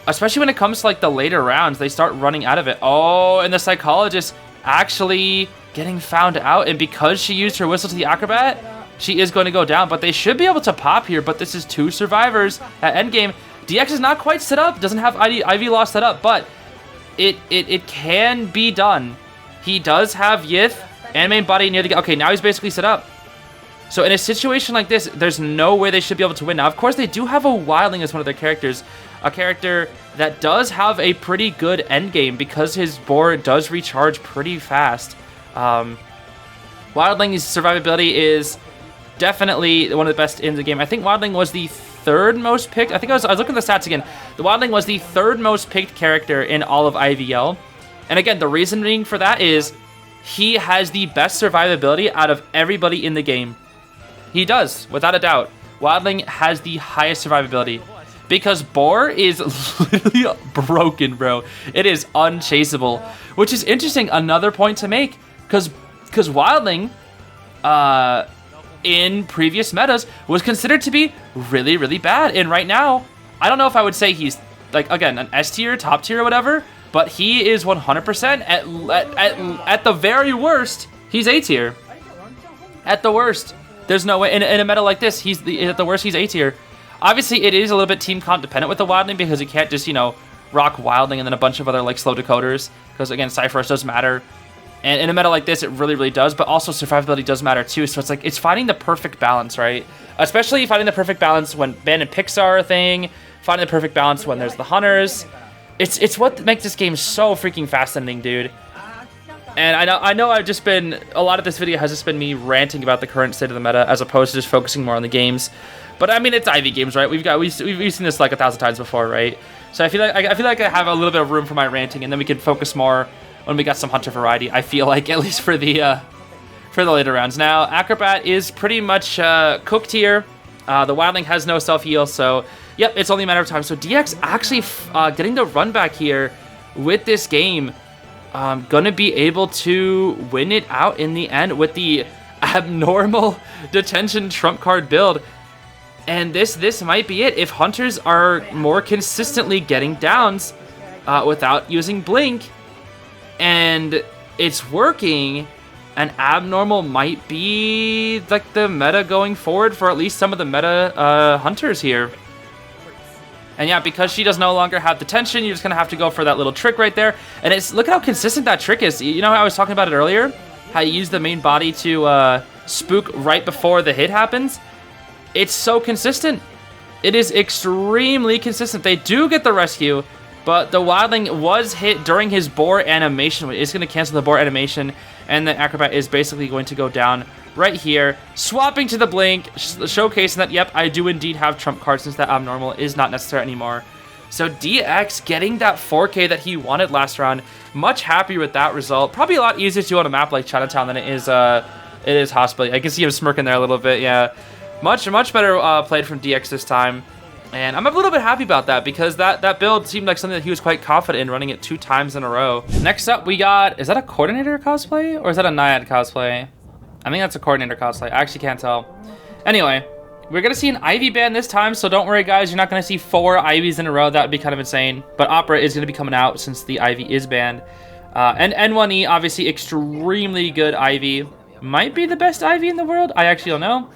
[SPEAKER 1] especially when it comes to like the later rounds, they start running out of it. Oh, and the Psychologist actually getting found out, and because she used her whistle to the Acrobat, she is going to go down, but they should be able to pop here, but this is 2 survivors at endgame. DX is not quite set up, doesn't have IV Law set up, but it can be done. He does have Yith and main body near the... Okay, now he's basically set up. So in a situation like this, there's no way they should be able to win. Now, of course, they do have a Wildling as one of their characters, a character that does have a pretty good endgame because his board does recharge pretty fast. Wildling's survivability is definitely one of the best in the game. I think Wildling was the 3rd most picked. I was looking at the stats again. The Wildling was the 3rd most picked character in all of IVL. And again, the reasoning for that is he has the best survivability out of everybody in the game. He does, without a doubt. Wildling has the highest survivability because Boar is literally broken, bro. It is unchaseable, which is interesting. Another point to make because Wildling, in previous metas, was considered to be really, really bad. And right now, I don't know if I would say he's, like, again, an S tier, top tier, or whatever, but he is 100%. At the very worst, he's A tier. At the worst. There's no way. In a meta like this, at the worst, he's A tier. Obviously, it is a little bit team comp dependent with the Wildling because you can't just, rock Wildling and then a bunch of other, like, slow decoders. Because, again, Cypherus does matter. And in a meta like this, it really, really does. But also, survivability does matter, too. So it's like, it's finding the perfect balance, right? Especially finding the perfect balance when Band and Pix are a thing. Finding the perfect balance when there's the Hunters. It's what makes this game so freaking fascinating, dude. And I know I've just been... A lot of this video has just been me ranting about the current state of the meta as opposed to just focusing more on the games. But, I mean, it's IV games, right? We've seen this like 1,000 times before, right? So I feel like I have a little bit of room for my ranting, and then we can focus more when we got some Hunter variety, I feel like, at least for the later rounds. Now, Acrobat is pretty much cooked here. The Wildling has no self-heal, so, yep, it's only a matter of time. So DX actually getting the run back here with this game. Gonna be able to win it out in the end with the abnormal detention trump card build. And this might be it. If Hunters are more consistently getting downs without using Blink, and it's working, an abnormal might be like the meta going forward for at least some of the meta Hunters here. And yeah, because she does no longer have detention, you're just gonna have to go for that little trick right there. And look at how consistent that trick is. You know how I was talking about it earlier? How you use the main body to spook right before the hit happens? It's so consistent. It is extremely consistent. They do get the rescue, but the Wildling was hit during his boar animation. It's going to cancel the boar animation, and the Acrobat is basically going to go down right here, swapping to the Blink, showcasing that, yep, I do indeed have trump cards since that abnormal is not necessary anymore. So DX getting that 4K that he wanted last round. Much happier with that result. Probably a lot easier to do on a map like Chinatown than it is Hospital. I can see him smirking there a little bit, yeah. Much better played from DX this time. And I'm a little bit happy about that because that build seemed like something that he was quite confident in, running it 2 times in a row. Next up, we got... Is that a Coordinator cosplay? Or is that a Naiad cosplay? I think that's a Coordinator cosplay. I actually can't tell. Anyway, we're going to see an Ivy ban this time, so don't worry, guys. You're not going to see 4 Ivies in a row. That would be kind of insane. But Opera is going to be coming out since the Ivy is banned. And N1E, obviously, extremely good Ivy. Might be the best Ivy in the world. I actually don't know.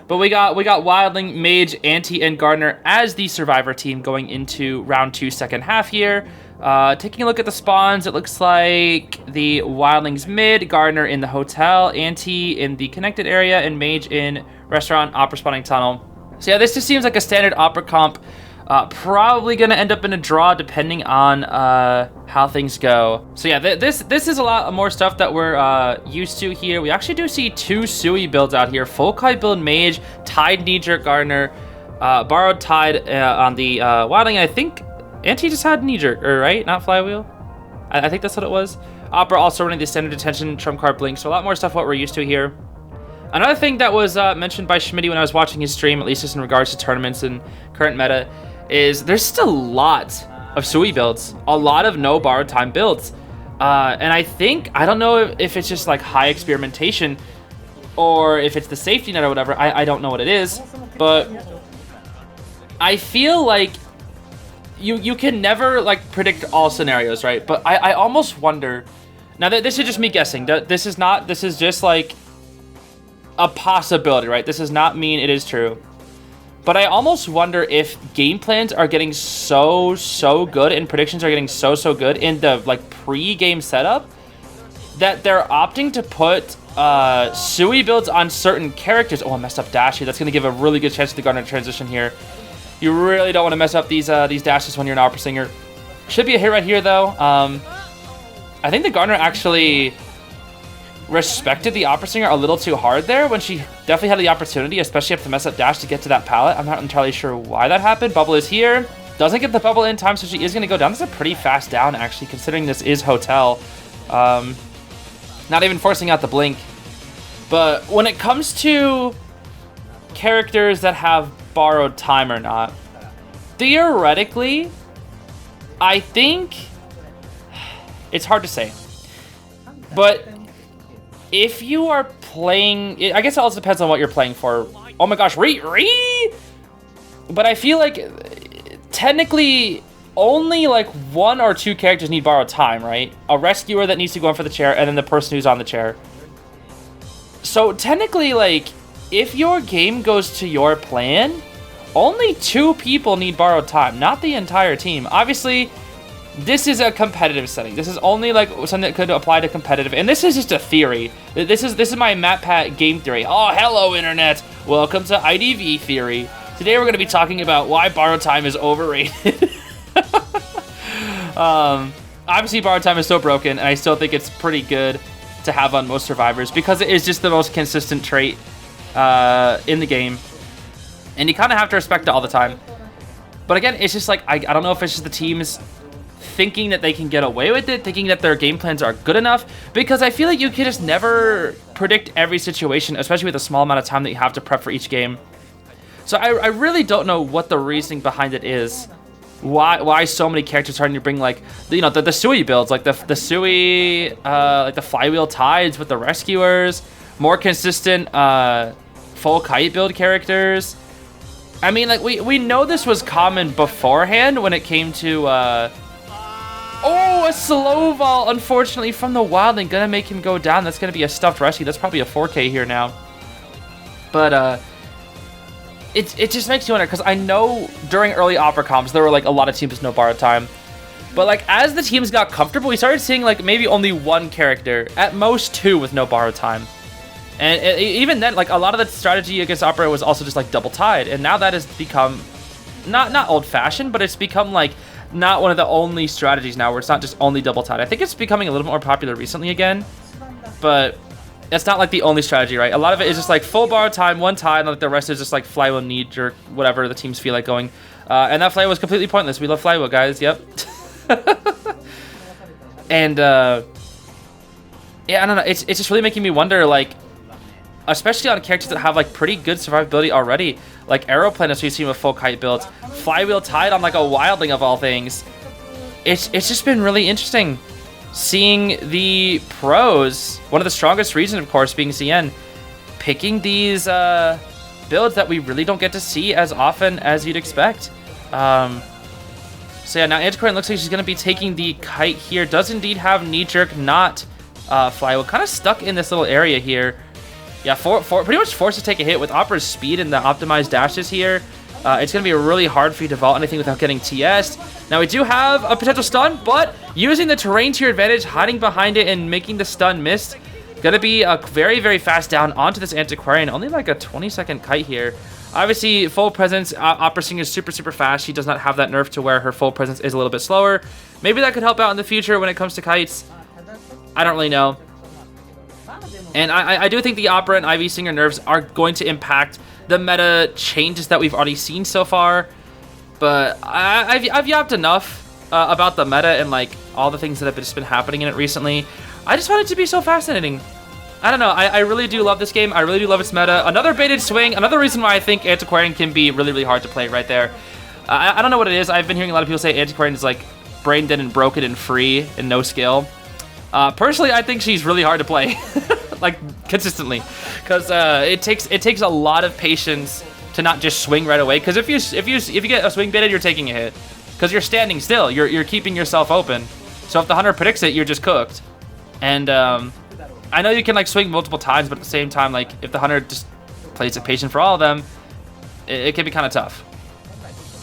[SPEAKER 1] But we got Wildling, Mage, Anti, and Gardner as the Survivor team going into round 2, second half here. Taking a look at the spawns, it looks like the Wildling's mid, Gardner in the hotel, Anti in the connected area, and Mage in restaurant, Opera spawning tunnel. So yeah, this just seems like a standard Opera comp. Probably going to end up in a draw depending on how things go. So yeah, this is a lot more stuff that we're used to here. We actually do see 2 Sui builds out here. Full kite build Mage, Tide Knee-Jerk Gardner, Borrowed Tide on the Wildling. I think Anti just had Knee-Jerk, right? Not Flywheel? I think that's what it was. Opera also running the standard detention trump card Blink. So a lot more stuff what we're used to here. Another thing that was mentioned by Schmitty when I was watching his stream, at least just in regards to tournaments and current meta, is there's still a lot of Sui builds, a lot of no borrowed time builds. And I don't know if it's just like high experimentation or if it's the safety net or whatever. I don't know what it is, but I feel like you can never like predict all scenarios, right? But I almost wonder, now that this is just me guessing, this is just like a possibility, right? This does not mean it is true. But I almost wonder if game plans are getting so good and predictions are getting so good in the like pre-game setup that they're opting to put Sui builds on certain characters. Oh, I messed up dash here. That's going to give a really good chance to the Gardener transition here. You really don't want to mess up these dashes when you're an opera singer. Should be a hit right here, though. I think the Gardener actually respected the opera singer a little too hard there when she definitely had the opportunity, especially after the mess up dash, to get to that pallet. I'm not entirely sure why that happened. Bubble is here. Doesn't get the bubble in time, so she is going to go down. This is a pretty fast down, actually, considering this is Hotel. Not even forcing out the blink. But when it comes to characters that have borrowed time or not, theoretically, I think it's hard to say. But if you are playing, I guess it also depends on what you're playing for. Oh my gosh, re! But I feel like technically only like 1 or 2 characters need borrowed time, right? A rescuer that needs to go in for the chair, and then the person who's on the chair. So technically, like, if your game goes to your plan, only 2 people need borrowed time, not the entire team. Obviously, this is a competitive setting. This is only like something that could apply to competitive, and this is just a theory. This is my MatPat game theory. Oh, hello internet. Welcome to IDV theory. Today we're going to be talking about why borrowed time is overrated. Obviously borrowed time is so broken, and I still think it's pretty good to have on most survivors because it is just the most consistent trait in the game, and you kind of have to respect it all the time. But again, it's just like I don't know if it's just the teams thinking that they can get away with it, thinking that their game plans are good enough, because I feel like you can just never predict every situation, especially with a small amount of time that you have to prep for each game. So I really don't know what the reasoning behind it is. Why so many characters starting to bring like the Sui builds, like the Sui like the flywheel tides with the rescuers, more consistent full kite build characters. I mean, like we know this was common beforehand when it came to oh, a slow vault, unfortunately, from the wildling. Gonna make him go down. That's gonna be a stuffed rescue. That's probably a 4K here now. But it just makes you wonder, because I know during early opera comps there were like a lot of teams with no borrowed time. But like as the teams got comfortable, we started seeing like maybe only 1 character, at most 2, with no borrowed time. And even then, like a lot of the strategy against opera was also just like double tide, and now that has become not old fashioned, but it's become like not one of the only strategies now where it's not just only double tide. I think it's becoming a little more popular recently again, but it's not like the only strategy, right? A lot of it is just like full borrowed time, 1 tide, and like the rest is just like flywheel knee jerk, whatever the teams feel like going. And that flywheel was completely pointless. We love flywheel, guys. Yep. And yeah, I don't know. It's just really making me wonder, like, especially on characters that have like pretty good survivability already, like Aeroplane, as we've seen with full kite builds, flywheel tide on like a wildling of all things. It's just been really interesting seeing the pros, one of the strongest reasons, of course, being CN, picking these builds that we really don't get to see as often as you'd expect. So yeah, now Antiquarian looks like she's going to be taking the kite here. Does indeed have knee jerk, not flywheel. Kind of stuck in this little area here. Yeah, pretty much forced to take a hit with Opera's speed and the optimized dashes here. It's going to be really hard for you to vault anything without getting TS'd. Now, we do have a potential stun, but using the terrain to your advantage, hiding behind it and making the stun miss. Going to be a very, very fast down onto this Antiquarian. Only like a 20-second kite here. Obviously, full presence, Opera Singer is super, super fast. She does not have that nerf to where her full presence is a little bit slower. Maybe that could help out in the future when it comes to kites. I don't really know. And I do think the Opera and Ivy Singer nerfs are going to impact the meta changes that we've already seen so far. But I've yapped enough about the meta and like all the things that have just been happening in it recently. I just find it to be so fascinating. I don't know. I really do love this game. I really do love its meta. Another baited swing. Another reason why I think Antiquarian can be really, really hard to play right there. I don't know what it is. I've been hearing a lot of people say Antiquarian is like brain dead and broken and free and no skill. Personally, I think she's really hard to play, like consistently, because it takes a lot of patience to not just swing right away. Because if you get a swing baited, you're taking a hit, because you're standing still. You're keeping yourself open. So if the hunter predicts it, you're just cooked. And I know you can like swing multiple times, but at the same time, like if the hunter just plays it patient for all of them, it can be kind of tough.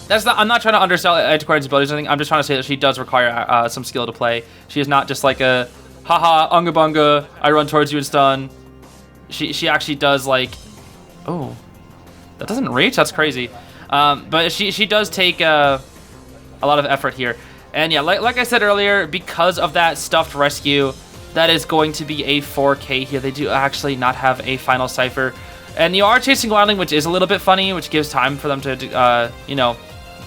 [SPEAKER 1] I'm not trying to undersell Antiquarian's abilities or anything. I'm just trying to say that she does require some skill to play. She is not just like a haha unga bunga, I run towards you and stun. She actually does like, oh, that doesn't reach. That's crazy. But she does take a lot of effort here. And yeah, like I said earlier, because of that stuffed rescue, that is going to be a 4K here. They do actually not have a final cipher. And you are chasing Wildling, which is a little bit funny, which gives time for them to, you know,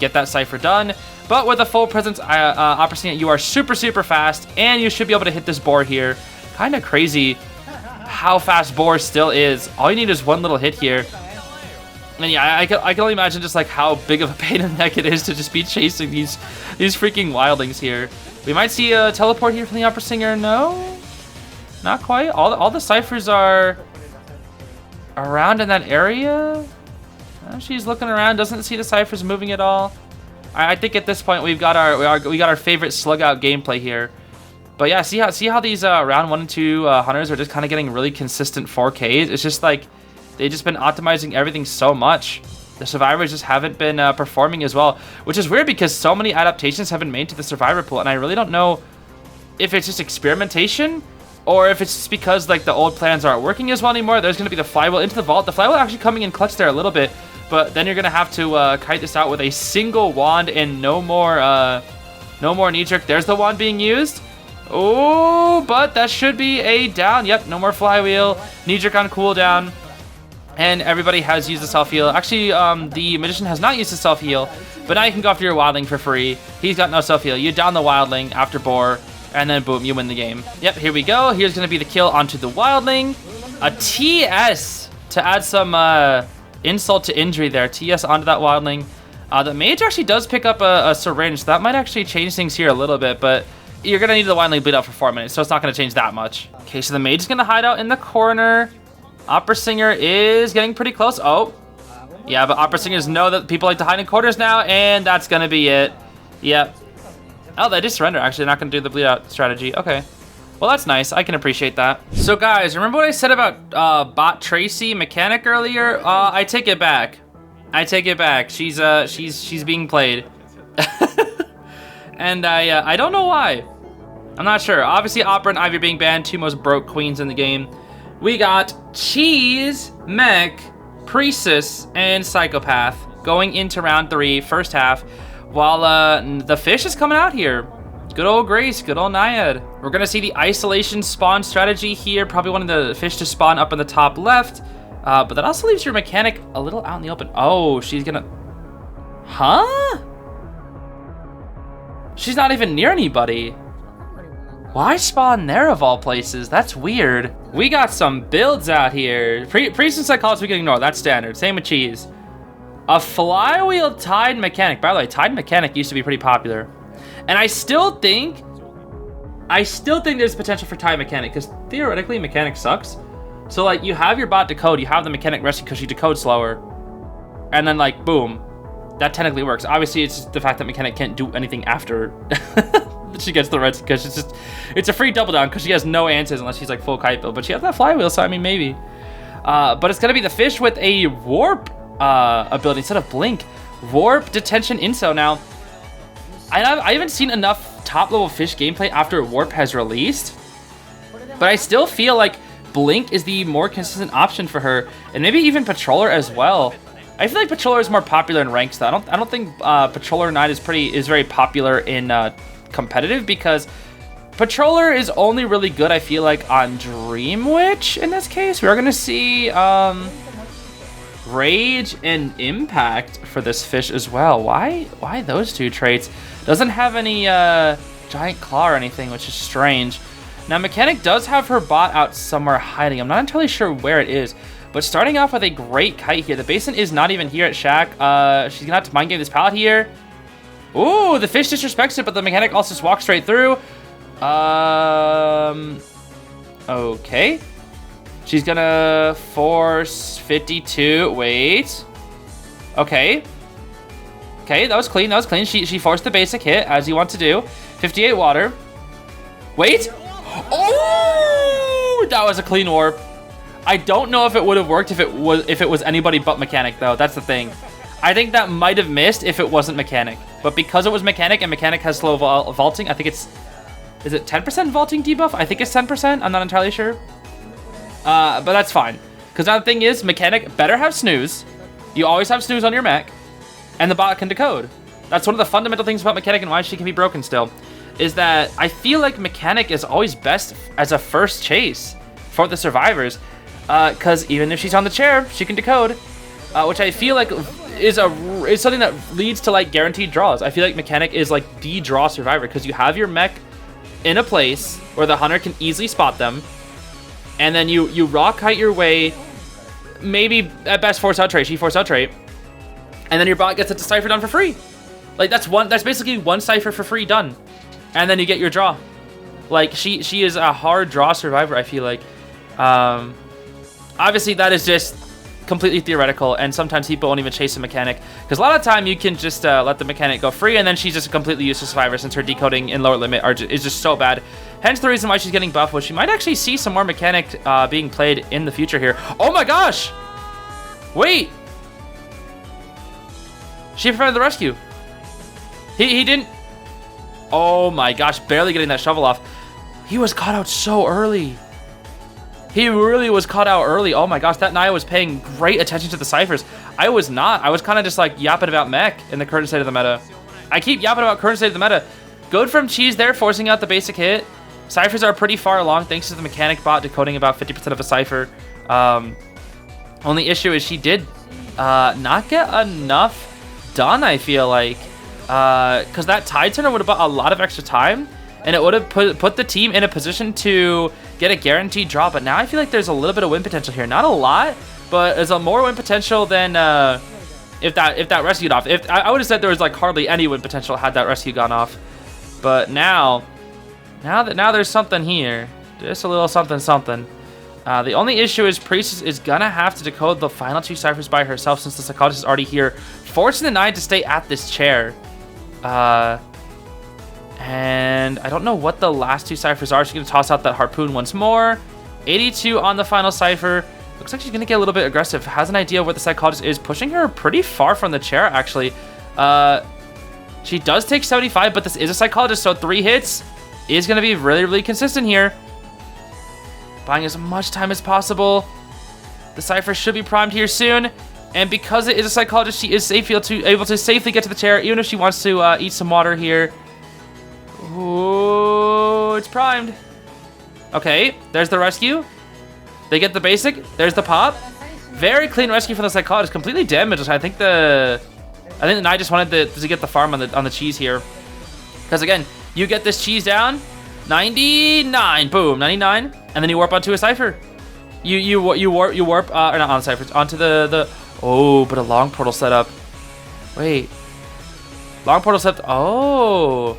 [SPEAKER 1] get that cipher done. But with a full presence Opera Singer, you are super, super fast, and you should be able to hit this boar here. Kind of crazy how fast boar still is. All you need is one little hit here. And yeah, I can only imagine just like how big of a pain in the neck it is to just be chasing these freaking Wildlings here. We might see a teleport here from the Opera Singer. No, not quite. All the ciphers are around in that area. She's looking around, doesn't see the ciphers moving at all. I think at this point we got our favorite slug out gameplay here. But yeah, see how these round 1 and 2 hunters are just kind of getting really consistent 4Ks. It's just like they've just been optimizing everything so much. The survivors just haven't been performing as well, which is weird because so many adaptations have been made to the survivor pool, and I really don't know if it's just experimentation or if it's just because like the old plans aren't working as well anymore. There's going to be the flywheel into the vault. The flywheel actually coming in clutch there a little bit, but then you're going to have to kite this out with a single wand and no more knee jerk. There's the wand being used. Oh, but that should be a down. Yep, no more flywheel. Knee jerk on cooldown. And everybody has used the self-heal. Actually, the Magician has not used the self-heal, but now you can go after your Wildling for free. He's got no self-heal. You down the Wildling after boar, and then boom, you win the game. Yep, here we go. Here's going to be the kill onto the Wildling. A TS to add some insult to injury there. TS onto that Wildling. The Mage actually does pick up a syringe. So that might actually change things here a little bit, but you're going to need the Wildling bleed out for 4 minutes, so it's not going to change that much. Okay, so the Mage is going to hide out in the corner. Opera Singer is getting pretty close. Oh, yeah, but Opera Singers know that people like to hide in corners now, and that's going to be it. Yep. Oh, they just surrender. Actually, they're not going to do the bleed out strategy. Okay. Well, that's nice. I can appreciate that. So, guys, remember what I said about Bot Tracy mechanic earlier? I take it back. I take it back. She's being played. And I don't know why. I'm not sure. Obviously, Opera and Ivy are being banned, 2 most broke queens in the game. We got Cheese, Mech, Priestess, and Psychopath going into round 3, first half, while the fish is coming out here. Good old Grace, good old Naiad. We're going to see the isolation spawn strategy here, probably one of the fish to spawn up in the top left, but that also leaves your mechanic a little out in the open. Oh, she's going to... Huh? She's not even near anybody. Why spawn there of all places? That's weird. We got some builds out here. Priest and Psychologist we can ignore. That's standard. Same with Cheese. A flywheel tied mechanic. By the way, tied mechanic used to be pretty popular. And I still think there's potential for tied mechanic because theoretically mechanic sucks. So like you have your bot decode, you have the mechanic rescue because she decodes slower. And then like boom, that technically works. Obviously it's just the fact that mechanic can't do anything after she gets the reds because it's a free double down because she has no answers unless she's like full kite build, but she has that flywheel, so I mean maybe. But it's gonna be the fish with a warp ability instead of blink. Warp detention inso. Now I haven't seen enough top level fish gameplay after warp has released, but I still feel like blink is the more consistent option for her, and maybe even patroller as well. I feel like patroller is more popular in ranks though. I don't think patroller knight is very popular in competitive because patroller is only really good I feel like on Dream Witch. In this case we are gonna see rage and impact for this fish as well. Why those 2 traits? Doesn't have any giant claw or anything, which is strange. Now, Mechanic does have her bot out somewhere hiding. I'm not entirely sure where it is. But starting off with a great kite here. The basin is not even here at Shack. She's going to have to mind game this pallet here. Ooh, the fish disrespects it, but the Mechanic also just walks straight through. Okay. She's going to force 52. Wait. Okay. Okay, that was clean. That was clean. She forced the basic hit, as you want to do. 58 water. Wait. Oh, that was a clean warp. I don't know if it would have worked if it was anybody but Mechanic, though. That's the thing. I think that might have missed if it wasn't Mechanic. But because it was Mechanic and Mechanic has slow vaulting, I think it's... Is it 10% vaulting debuff? I think it's 10%. I'm not entirely sure. But that's fine. Because now the thing is, Mechanic better have snooze. You always have snooze on your mech. And the bot can decode. That's one of the fundamental things about Mechanic and why she can be broken still. Is that I feel like Mechanic is always best as a first chase for the survivors. Because even if she's on the chair, she can decode. Which I feel like is something that leads to like guaranteed draws. I feel like Mechanic is like the draw survivor. Because you have your mech in a place where the hunter can easily spot them. And then you rock kite your way. Maybe at best force out trade. She force out trade. And then your bot gets a decipher done for free. Like that's basically one cipher for free done. And then you get your draw. Like she is a hard draw survivor, I feel like. Obviously that is just completely theoretical, and sometimes people won't even chase a Mechanic. Because a lot of time you can just let the Mechanic go free, and then she's just a completely useless survivor since her decoding in lower limit is just so bad. Hence the reason why she's getting buffed, which you might actually see some more Mechanic being played in the future here. Oh my gosh! Wait! She prevented the rescue. He didn't... Oh my gosh, barely getting that shovel off. He was caught out so early. He really was caught out early. Oh my gosh, that Naiad was paying great attention to the ciphers. I was not. I was kind of just like yapping about mech in the current state of the meta. I keep yapping about current state of the meta. Good from Cheese there, forcing out the basic hit. Ciphers are pretty far along thanks to the Mechanic bot decoding about 50% of a cipher. Only issue is she did not get enough done, I feel like. Because that tide turner would have bought a lot of extra time. And it would have put the team in a position to get a guaranteed draw. But now I feel like there's a little bit of win potential here. Not a lot, but there's a more win potential than if that rescued off. I would have said there was like hardly any win potential had that rescue gone off. But now there's something here. Just a little something. The only issue is Priest is gonna have to decode the final two ciphers by herself since the Psychologist is already here, forcing the Naiad to stay at this chair. And I don't know what the last two ciphers are. She's going to toss out that harpoon once more. 82 on the final cipher. Looks like she's going to get a little bit aggressive. Has an idea where the Psychologist is. Pushing her pretty far from the chair, actually. She does take 75, but this is a Psychologist, so 3 hits is going to be really, really consistent here. Buying as much time as possible. The cipher should be primed here soon. And because it is a Psychologist, she is able to safely get to the chair, even if she wants to eat some water here. Ooh, it's primed. Okay, there's the rescue. They get the basic. There's the pop. Very clean rescue from the Psychologist. Completely damaged. I think the Naiad just wanted to get the farm on the cheese here. Because again, you get this cheese down. 99. Boom, 99. And then you warp onto a cipher. You warp or not on ciphers, onto the oh, but a long portal setup. Wait. Long portal setup. Oh.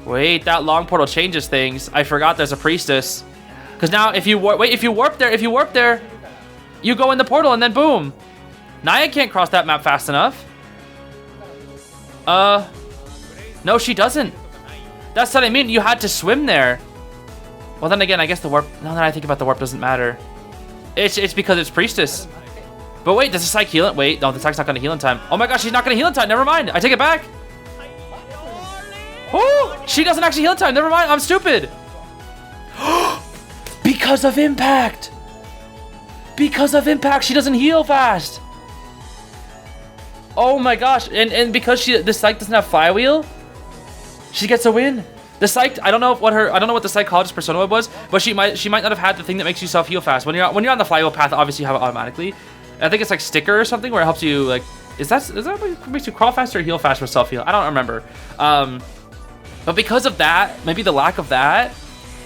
[SPEAKER 1] Wait, that long portal changes things. I forgot there's a priestess. Because now if you warp there, you go in the portal and then boom. Naiad can't cross that map fast enough. No, she doesn't. That's what I mean. You had to swim there. Well, then again, I guess the warp... Now that I think about the warp, doesn't matter. It's because it's priestess. But wait, does the psych heal it? Wait, no, the psych's not going to heal in time. Oh my gosh, she's not going to heal in time. Never mind. I take it back. Oh, she doesn't actually heal in time. Never mind. I'm stupid. Because of impact. Because of impact, she doesn't heal fast. Oh my gosh. And because the psych doesn't have flywheel, she gets a win. The psych, I don't know what the Psychologist persona was, but she might not have had the thing that makes you self heal fast. When you're on the flywheel path, obviously you have it automatically. I think it's like sticker or something where it helps you like is that what makes you crawl faster or heal faster with self heal? I don't remember. But because of that, maybe the lack of that,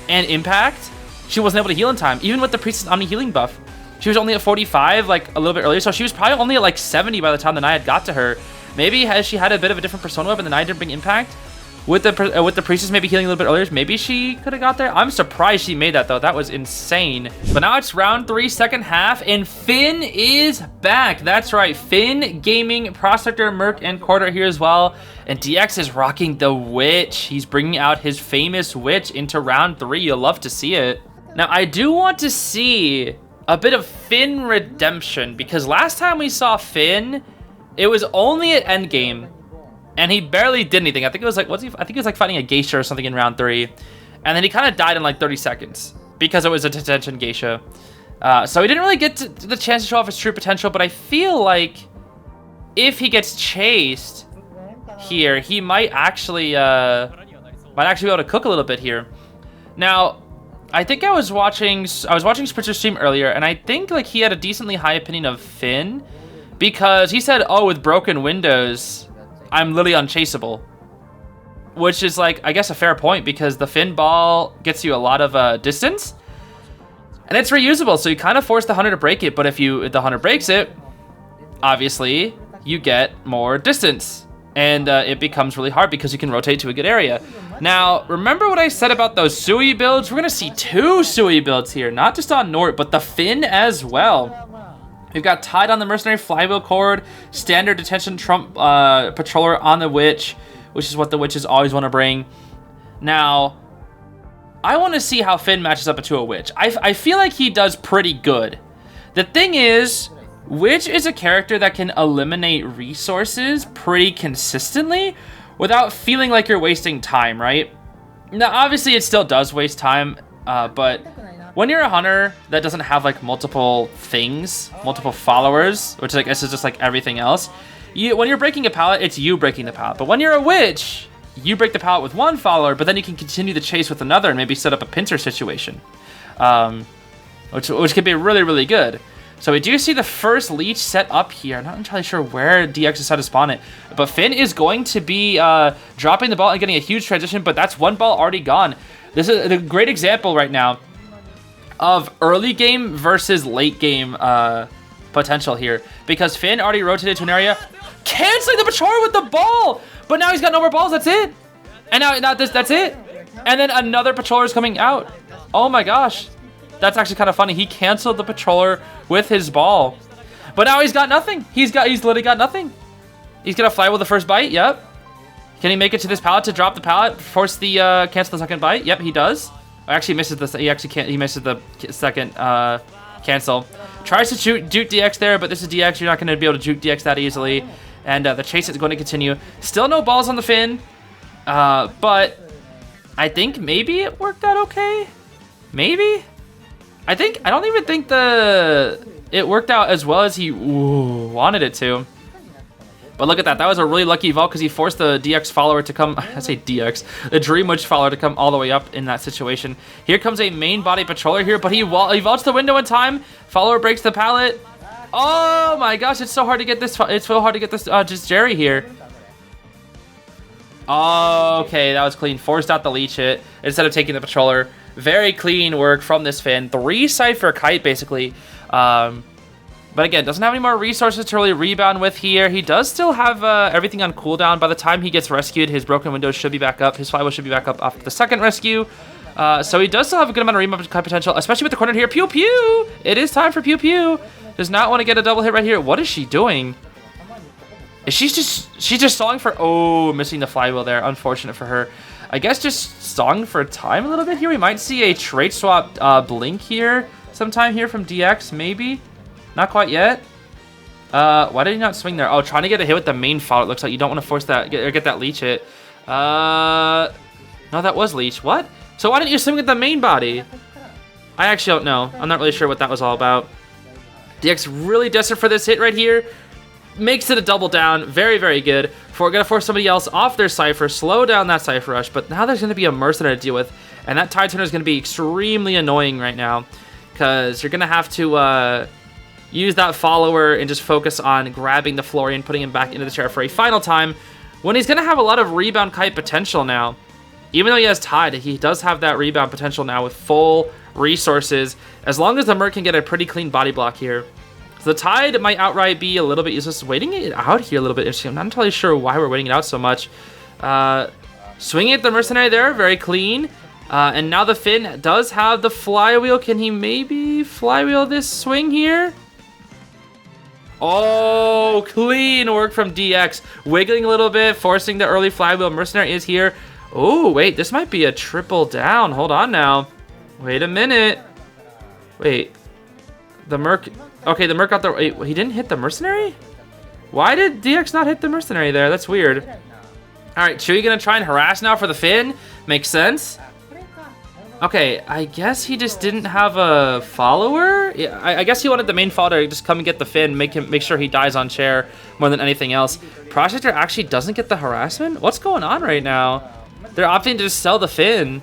[SPEAKER 1] and impact, she wasn't able to heal in time. Even with the Priestess Omni healing buff, she was only at 45 like a little bit earlier, so she was probably only at like 70 by the time the Naiad got to her. Maybe has she had a bit of a different persona weapon, the Naiad didn't bring impact? With the Priestess maybe healing a little bit earlier, maybe she could have got there. I'm surprised she made that though. That was insane. But now it's round 3, second half, and Finn is back. That's right, Finn Gaming, Prospector, Merc, and Quarter here as well. And DX is rocking the Witch. He's bringing out his famous Witch into round 3. You'll love to see it. Now I do want to see a bit of Finn redemption, because last time we saw Finn, it was only at endgame. And he barely did anything. I think it was like, I think it was like fighting a Geisha or something in round 3. And then he kind of died in like 30 seconds because it was a detention Geisha. So he didn't really get to the chance to show off his true potential, but I feel like if he gets chased here, he might actually be able to cook a little bit here. Now, I think I was watching Spritzer's stream earlier, and I think like he had a decently high opinion of Finn because he said, oh, with broken windows, I'm literally unchaseable, which is like, I guess, a fair point because the Finn ball gets you a lot of distance and it's reusable. So you kind of force the Hunter to break it. But if the Hunter breaks it, obviously you get more distance and it becomes really hard because you can rotate to a good area. Now, remember what I said about those Sui builds? We're going to see 2 Sui builds here, not just on Nort, but the Finn as well. We've got Tied on the Mercenary, Flywheel Cord, Standard Detention Trump Patroller on the Witch, which is what the Witches always want to bring. Now, I want to see how Finn matches up to a Witch. I feel like he does pretty good. The thing is, Witch is a character that can eliminate resources pretty consistently without feeling like you're wasting time, right? Now, obviously, it still does waste time, but when you're a hunter that doesn't have like multiple things, multiple followers, which I guess is just like everything else, when you're breaking a pallet, it's you breaking the pallet. But when you're a witch, you break the pallet with one follower, but then you can continue the chase with another and maybe set up a pincer situation, which can be really, really good. So we do see the first leech set up here. I'm not entirely sure where DX decided to spawn it, but Finn is going to be dropping the ball and getting a huge transition, but that's one ball already gone. This is a great example right now of early game versus late game potential here, because Finn already rotated to an area, canceling the Patroller with the ball, but now he's got no more balls. That's it. And now that's it. And then another Patroller is coming out. Oh my gosh, that's actually kind of funny. He canceled the Patroller with his ball, but now he's got nothing. He's literally got nothing. He's gonna fly with the first bite. Yep. Can he make it to this pallet to drop the pallet, force the cancel the second bite? Yep, he does. Actually misses the he misses the second cancel. Tries to juke DX there, but this is DX. You're not going to be able to juke DX that easily. And the chase is going to continue. Still no balls on the Finn, but I think maybe it worked out okay. Maybe. I don't even think it worked out as well as he wanted it to. But look at that. That was a really lucky vault because he forced the DX follower to come. I say DX. The Dream Witch follower to come all the way up in that situation. Here comes a main body Patroller here, but he vaults the window in time. Follower breaks the pallet. Oh my gosh, it's so hard to get this. It's so hard to get this just Jerry here. Okay, that was clean. Forced out the leech hit instead of taking the Patroller. Very clean work from this Finn. 3 Cypher Kite, basically. But again, doesn't have any more resources to really rebound with here. He does still have everything on cooldown. By the time he gets rescued, his broken window should be back up. His flywheel should be back up after the second rescue. So he does still have a good amount of rebound potential, especially with the corner here. Pew Pew! It is time for Pew Pew. Does not want to get a double hit right here. What is she doing? She's just stalling for... Oh, missing the flywheel there. Unfortunate for her. I guess just stalling for time a little bit here. We might see a trait swap blink here sometime here from DX, maybe. Not quite yet. Why did he not swing there? Oh, trying to get a hit with the main follower. It looks like you don't want to force that, get that leech hit. No, that was leech. What? So why didn't you swing with the main body? I actually don't know. I'm not really sure what that was all about. DX really desperate for this hit right here. Makes it a double down. Very, very good. We're going to force somebody else off their Cypher. Slow down that Cypher Rush. But now there's going to be a Mercenary to deal with. And that Tide Turner is going to be extremely annoying right now. Because you're going to have to... use that follower and just focus on grabbing the Florian, putting him back into the chair for a final time when he's going to have a lot of rebound kite potential now. Even though he has Tide, he does have that rebound potential now with full resources, as long as the Merc can get a pretty clean body block here. So the Tide might outright be a little bit useless. Waiting it out here a little bit interesting. I'm not entirely sure why we're waiting it out so much. Swinging at the Mercenary there, very clean. And now the Finn does have the flywheel. Can he maybe flywheel this swing here? Oh, clean work from DX. Wiggling a little bit, forcing the early flywheel. Mercenary is here. Oh, wait, this might be a triple down. Hold on now. Wait a minute. Wait. The Merc... Okay, the Merc got the... Wait, he didn't hit the Mercenary? Why did DX not hit the Mercenary there? That's weird. Alright, Chewie gonna try and harass now for the Finn. Makes sense. Okay, I guess he just didn't have a follower? Yeah, I guess he wanted the main follower to just come and get the Finn, make sure he dies on chair more than anything else. Projector actually doesn't get the harassment? What's going on right now? They're opting to just sell the Finn.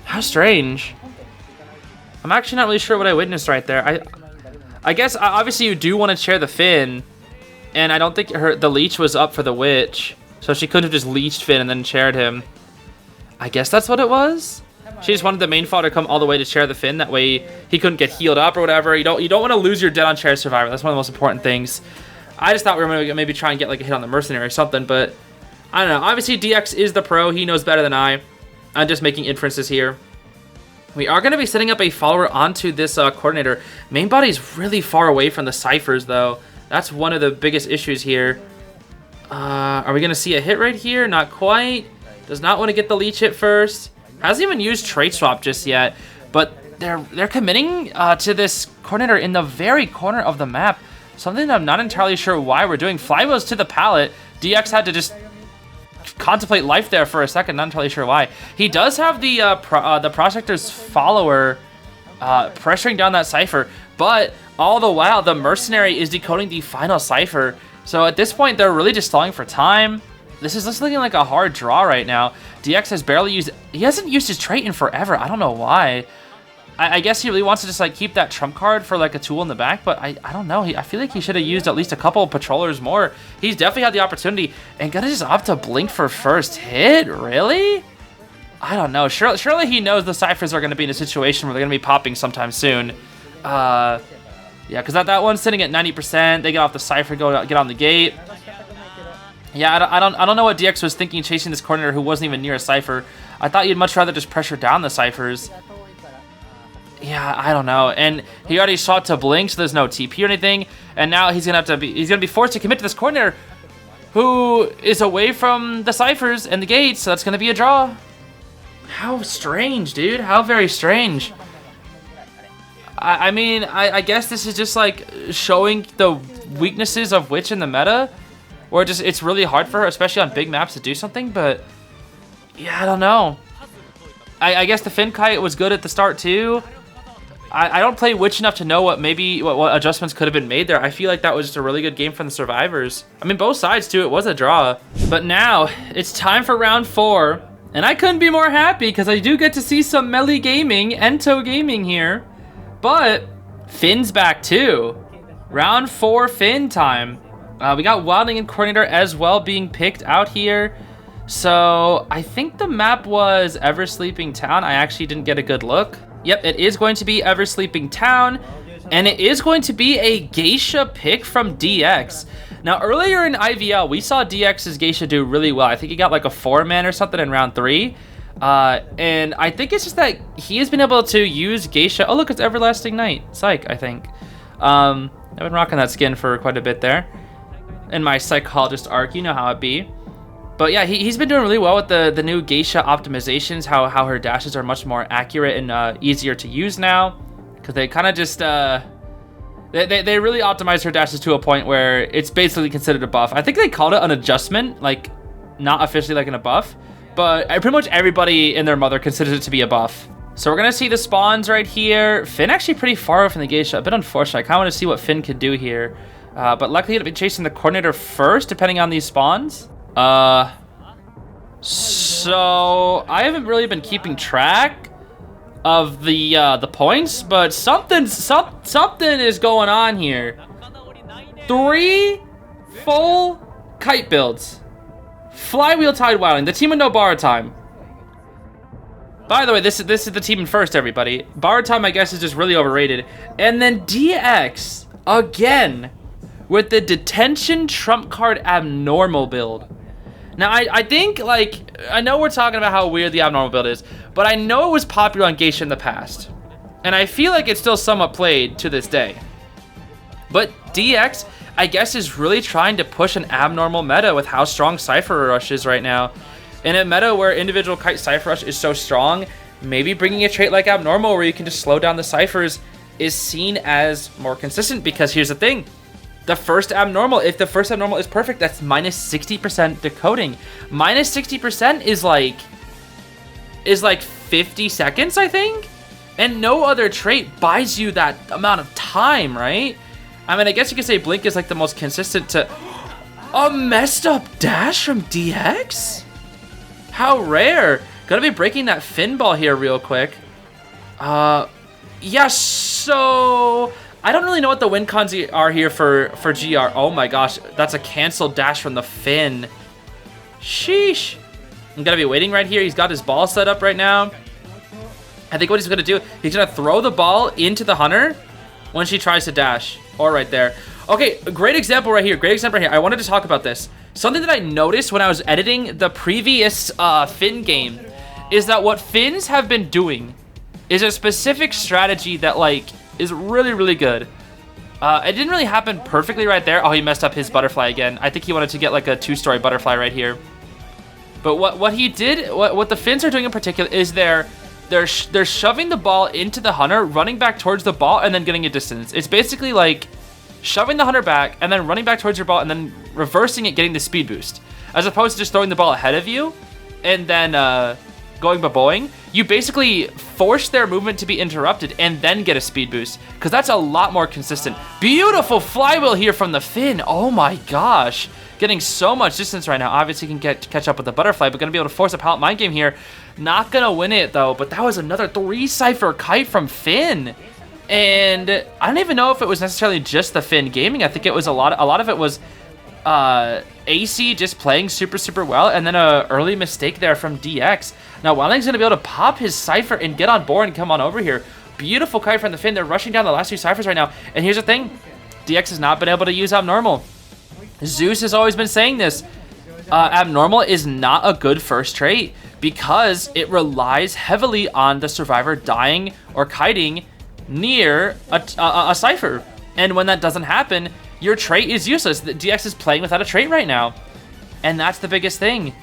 [SPEAKER 1] How strange. I'm actually not really sure what I witnessed right there. I guess, obviously you do want to chair the Finn, and I don't think the leech was up for the witch, so she couldn't have just leeched Finn and then chaired him. I guess that's what it was? She just wanted the main follower to come all the way to chair the Finn. That way he couldn't get healed up or whatever. You don't want to lose your dead on chair survivor. That's one of the most important things. I just thought we were going to maybe try and get like a hit on the Mercenary or something, but I don't know. Obviously DX is the pro. He knows better than I. I'm just making inferences here. We are going to be setting up a follower onto this coordinator. Main body's really far away from the ciphers though. That's one of the biggest issues here. Are we going to see a hit right here? Not quite. Does not want to get the leech hit first. Hasn't even used trait swap just yet, but they're committing to this coordinator in the very corner of the map. Something that I'm not entirely sure why we're doing. Flywheels to the pallet. DX had to just contemplate life there for a second. Not entirely sure why. He does have the Prospector's follower pressuring down that cipher, but all the while the Mercenary is decoding the final cipher. So at this point, they're really just stalling for time. This is looking like a hard draw right now. DX has barely used... He hasn't used his trait in forever. I don't know why. I guess he really wants to just like keep that trump card for like a tool in the back, but I don't know. I feel like he should have used at least a couple of patrollers more. He's definitely had the opportunity and gonna just opt to blink for first hit? Really? I don't know. Surely he knows the ciphers are gonna be in a situation where they're gonna be popping sometime soon. Yeah, because that one's sitting at 90%. They get off the cipher, get on the gate. Yeah, I don't know what DX was thinking chasing this coordinator who wasn't even near a cipher. I thought you'd much rather just pressure down the ciphers. Yeah, I don't know. And he already sought to blink, so there's no TP or anything. And now he's gonna be forced to commit to this coordinator who is away from the ciphers and the gates, so that's gonna be a draw. How strange, dude. How very strange. I mean, I guess this is just like showing the weaknesses of Witch in the meta. Or it's really hard for her, especially on big maps, to do something, but yeah, I don't know. I guess the Finn kite was good at the start too. I don't play Witch enough to know what adjustments could have been made there. I feel like that was just a really good game from the survivors. I mean, both sides too, it was a draw. But now, it's time for round 4. And I couldn't be more happy because I do get to see some melee gaming, Ento gaming here. But Finn's back too. Round 4 Finn time. We got Wildling and Coordinator as well being picked out here. So I think the map was Eversleeping Town. I actually didn't get a good look. Yep, it is going to be Eversleeping Town. And it is going to be a Geisha pick from DX. Now earlier in IVL, we saw DX's Geisha do really well. I think he got like a 4-man or something in round 3. And I think it's just that he has been able to use Geisha. Oh look, it's Everlasting Night. Psych, I think. I've been rocking that skin for quite a bit there. In my Psychologist arc, you know how it be. But yeah, he's been doing really well with the new Geisha optimizations, how her dashes are much more accurate and easier to use now. Because they kind of just, they really optimize her dashes to a point where it's basically considered a buff. I think they called it an adjustment, like not officially like a buff. But pretty much everybody and their mother considers it to be a buff. So we're going to see the spawns right here. Finn actually pretty far away from the Geisha. A bit unfortunate. I kind of want to see what Finn could do here. But luckily he'll be chasing the coordinator first, depending on these spawns. So I haven't really been keeping track of the points, but something is going on here. 3 full kite builds. Flywheel Tide Wilding, the team with no borrow time. By the way, this is the team in first, everybody. Borrowed Time, I guess, is just really overrated. And then DX, again, with the Detention Trump Card Abnormal build. Now, I think, like, I know we're talking about how weird the Abnormal build is, but I know it was popular on Geisha in the past. And I feel like it's still somewhat played to this day. But DX, I guess, is really trying to push an abnormal meta with how strong Cypher Rush is right now. In a meta where individual kite Cypher Rush is so strong, maybe bringing a trait like Abnormal where you can just slow down the Cyphers is seen as more consistent, because here's the thing. The first Abnormal, if the first Abnormal is perfect, that's minus 60% decoding. Minus 60% is like 50 seconds, I think? And no other trait buys you that amount of time, right? I mean, I guess you could say Blink is like the most consistent to... A messed up dash from DX? How rare. Gonna be breaking that fin ball here real quick. Yeah, so... I don't really know what the win cons are here for GR. Oh my gosh, that's a canceled dash from the fin. Sheesh. I'm gonna be waiting right here. He's got his ball set up right now. I think what he's gonna do, he's gonna throw the ball into the Hunter when she tries to dash. Or right there. Okay, great example right here. Great example right here. I wanted to talk about this. Something that I noticed when I was editing the previous Finn game is that what Finns have been doing is a specific strategy that, like, is really, really good. It didn't really happen perfectly right there. Oh, he messed up his butterfly again. I think he wanted to get, like, a two-story butterfly right here. But what he did, what the Finns are doing in particular is they're shoving the ball into the Hunter, running back towards the ball, and then getting a distance. It's basically like shoving the Hunter back and then running back towards your ball and then reversing it, getting the speed boost. As opposed to just throwing the ball ahead of you and then going baboing. You basically force their movement to be interrupted and then get a speed boost, because that's a lot more consistent. Beautiful flywheel here from the Finn. Oh my gosh. Getting so much distance right now. Obviously, can catch up with the butterfly, but going to be able to force a pallet mind game here. Not going to win it, though, but that was another 3-cypher kite from Finn. And I don't even know if it was necessarily just the Finn gaming. I think it was a lot of it was AC just playing super, super well, and then an early mistake there from DX. Now, Wildling's going to be able to pop his cypher and get on board and come on over here. Beautiful kite from the Finn. They're rushing down the last two ciphers right now. And here's the thing. DX has not been able to use Abnormal. Zeus has always been saying this. Abnormal is not a good first trait because it relies heavily on the survivor dying or kiting near a cipher. And when that doesn't happen, your trait is useless. The DX is playing without a trait right now. And that's the biggest thing.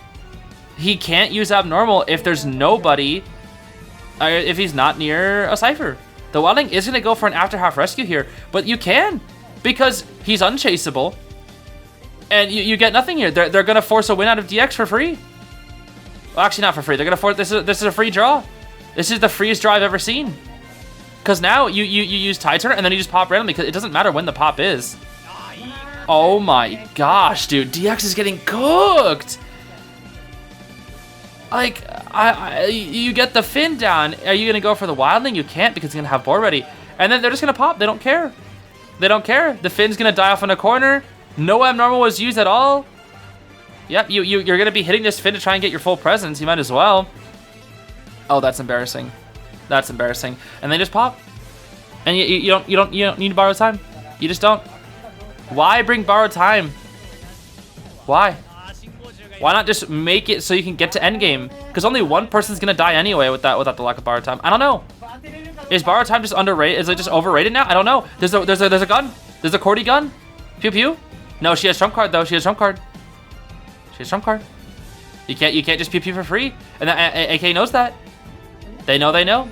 [SPEAKER 1] He can't use Abnormal if there's nobody, if he's not near a cipher. The Wildling is going to go for an after half rescue here, but you can because he's unchaseable. And you get nothing here. They're going to force a win out of DX for free. Well, actually, not for free. They're going to force... This is a free draw. This is the freest draw I've ever seen. Because now you use Tide Turner and then you just pop randomly because it doesn't matter when the pop is. Oh my gosh, dude. DX is getting cooked. Like, you get the Finn down. Are you going to go for the Wildling? You can't because he's going to have board ready. And then they're just going to pop. They don't care. They don't care. The Finn's going to die off in a corner. No Abnormal was used at all. Yep, you're going to be hitting this Finn to try and get your full presence. You might as well. Oh, that's embarrassing. That's embarrassing. And they just pop. And you don't need to borrow time. You just don't. Why bring borrowed time? Why? Why not just make it so you can get to endgame? Because only one person's going to die anyway without the lack of borrowed time. I don't know. Is borrowed time just underrated? Is it just overrated now? I don't know. There's a gun. There's a Cordy gun. Pew pew. No, she has trump card though. She has trump card. She has trump card. You can't just pew pew for free. And the AK knows that. They know.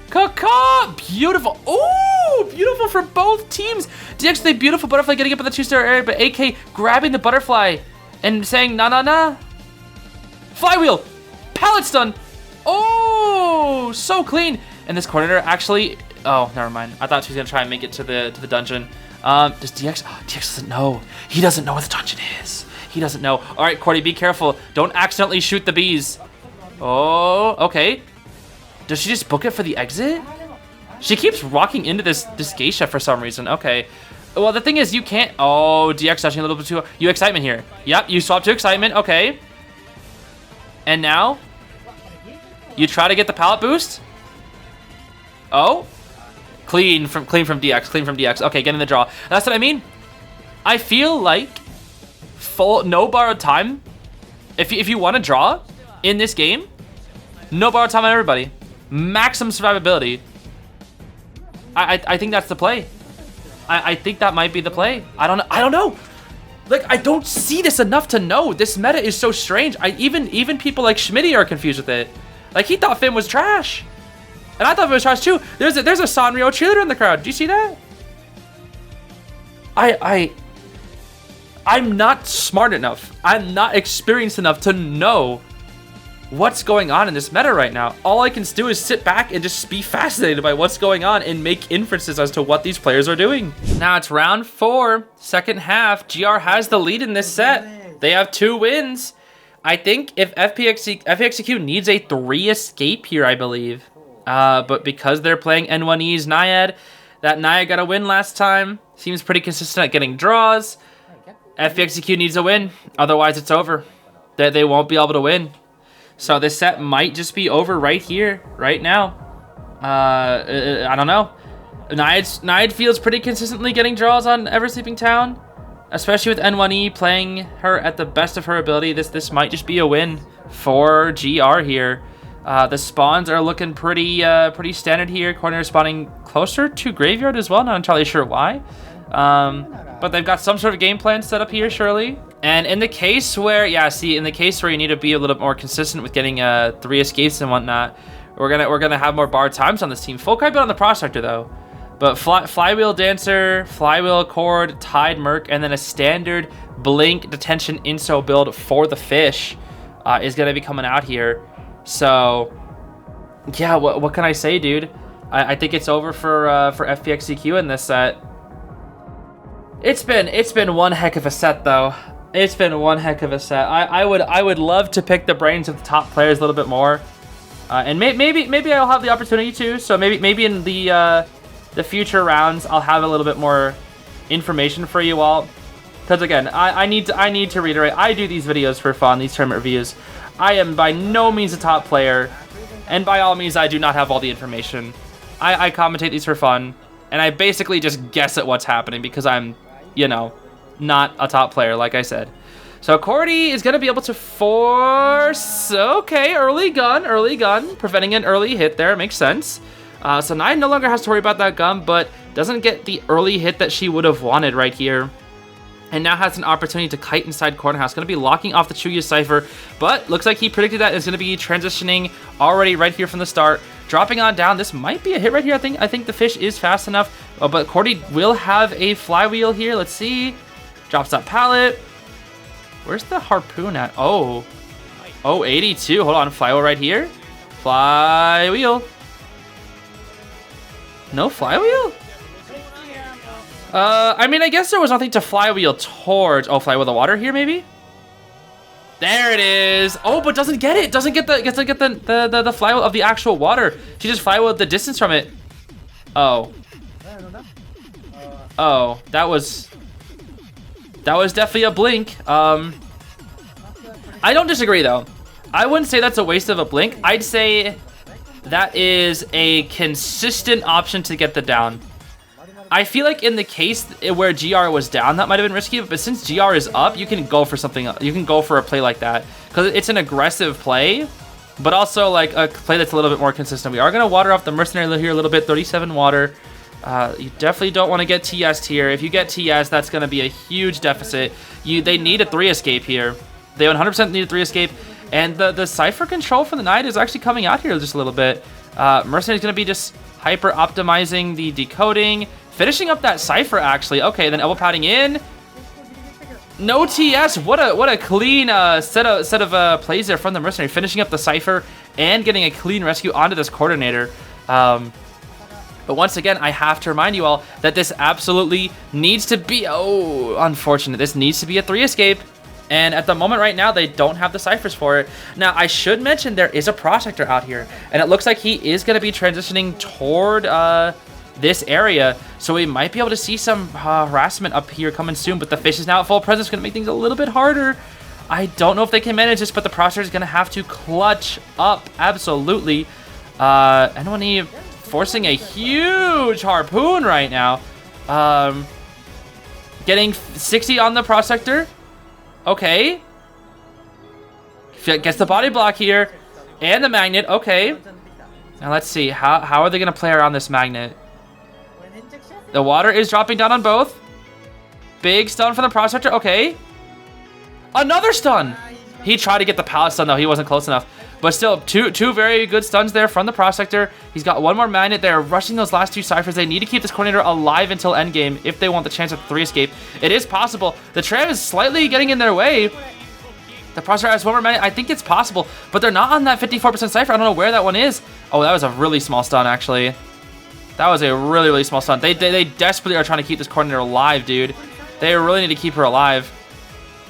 [SPEAKER 1] Caw! Beautiful. Ooh, beautiful for both teams. DX, the beautiful butterfly getting up in the 2-star area, but AK grabbing the butterfly and saying nah. Flywheel. Pallet stun. Oh, so clean. And this coordinator actually... Oh, never mind. I thought she was going to try and make it to the dungeon. Does DX... Oh, DX doesn't know. He doesn't know what the dungeon is. He doesn't know. All right, Cordy, be careful. Don't accidentally shoot the bees. Oh, okay. Does she just book it for the exit? She keeps walking into this Geisha for some reason. Okay. Well, the thing is, you can't... Oh, DX dodging a little bit too... You excitement here. Yep, you swap to excitement. Okay. And now... You try to get the pallet boost. Oh, clean from DX. Clean from DX. Okay, getting the draw. That's what I mean. I feel like no borrowed time. If you want to draw in this game, no borrowed time on everybody. Maximum survivability. I think that's the play. I think that might be the play. I don't know. Like, I don't see this enough to know. This meta is so strange. Even people like Schmitty are confused with it. Like, he thought Finn was trash. And I thought Finn was trash too. There's a Sanrio cheerleader in the crowd. Do you see that? I'm not smart enough. I'm not experienced enough to know what's going on in this meta right now. All I can do is sit back and just be fascinated by what's going on and make inferences as to what these players are doing. Now it's round 4, second half. GR has the lead in this set. They have 2 wins. I think if FPX.ZQ needs a 3 escape here, I believe. But because they're playing N1E's Naiad, that Naiad got a win last time. Seems pretty consistent at getting draws. FPX.ZQ needs a win. Otherwise, it's over. They won't be able to win. So this set might just be over right here, right now. I don't know. Naiad feels pretty consistently getting draws on Ever Sleeping Town, especially with N1E playing her at the best of her ability. This might just be a win for GR here. The spawns are looking pretty standard here. Corner spawning closer to Graveyard as well. Not entirely sure why. But they've got some sort of game plan set up here, surely. And in the case where, in the case where you need to be a little bit more consistent with getting 3 escapes and whatnot, we're gonna have more bar times on this team. Full kite bit on the Prospector though, but Flywheel Dancer, Flywheel Accord, Tide Merc, and then a standard Blink Detention Inso build for the fish is gonna be coming out here. So yeah, what can I say, dude? I think it's over for FPX.ZQ in this set. It's been one heck of a set though. It's been one heck of a set. I would love to pick the brains of the top players a little bit more, and maybe I'll have the opportunity to. So maybe in the future rounds I'll have a little bit more information for you all. Because again, I need to reiterate, I do these videos for fun, these tournament reviews. I am by no means a top player, and by all means I do not have all the information. I commentate these for fun, and I basically just guess at what's happening because I'm, you know, not a top player, like I said. So Cordy is going to be able to force... Okay, early gun, preventing an early hit there. Makes sense. So Naiad no longer has to worry about that gun, but doesn't get the early hit that she would have wanted right here. And now has an opportunity to kite inside corner house. Going to be locking off the Chuya Cypher, but looks like he predicted that. Is going to be transitioning already right here from the start. Dropping on down. This might be a hit right here. I think the fish is fast enough, but Cordy will have a flywheel here. Let's see. Drops that pallet. Where's the harpoon at? Oh, 82. Hold on, flywheel right here. Flywheel. No flywheel? I mean, I guess there was nothing to flywheel towards. Oh, flywheel the water here, maybe? There it is. Oh, but doesn't get it. Doesn't get the flywheel of the actual water. She just flywheeled the distance from it. Oh. Oh, that was definitely a blink. I don't disagree though. I wouldn't say that's a waste of a blink. I'd say that is a consistent option to get the down. I feel like in the case where GR was down, that might have been risky, but since GR is up, you can go for something. You can go for a play like that because it's an aggressive play, but also like a play that's a little bit more consistent. We are going to water off the Mercenary here a little bit, 37 water. You definitely don't want to get TS'd here. If you get TS, that's going to be a huge deficit. They need a 3 escape here. They 100% need a 3 escape, and the Cypher control from the Naiad is actually coming out here just a little bit. Mercenary is going to be just hyper optimizing the decoding. Finishing up that Cypher, actually. Okay, then elbow padding in. No TS. What a clean set of plays there from the Mercenary. Finishing up the Cypher and getting a clean rescue onto this coordinator. But once again, I have to remind you all that this absolutely needs to be... Oh, unfortunate. This needs to be a 3 escape. And at the moment right now, they don't have the Cyphers for it. Now, I should mention there is a Prospector out here. And it looks like he is going to be transitioning toward... this area, so we might be able to see some harassment up here coming soon, but the fish is now at full presence, going to make things a little bit harder. I don't know if they can manage this, but the Processor is going to have to clutch up. Absolutely. N1E forcing a huge harpoon right now. Getting 60 on the Processor. Okay. Gets the body block here. And the magnet. Okay. Now let's see. How are they going to play around this magnet? The water is dropping down on both. Big stun from the Processor. Okay. Another stun. He tried to get the pallet stun, though. He wasn't close enough. But still, two very good stuns there from the Processor. He's got one more magnet there. Rushing those last 2 ciphers. They need to keep this coordinator alive until endgame if they want the chance of 3 escape. It is possible. The tram is slightly getting in their way. The Processor has one more magnet. I think it's possible. But they're not on that 54% cipher. I don't know where that one is. Oh, that was a really small stun, actually. That was a really, really small stun. They desperately are trying to keep this coordinator alive, dude. They really need to keep her alive.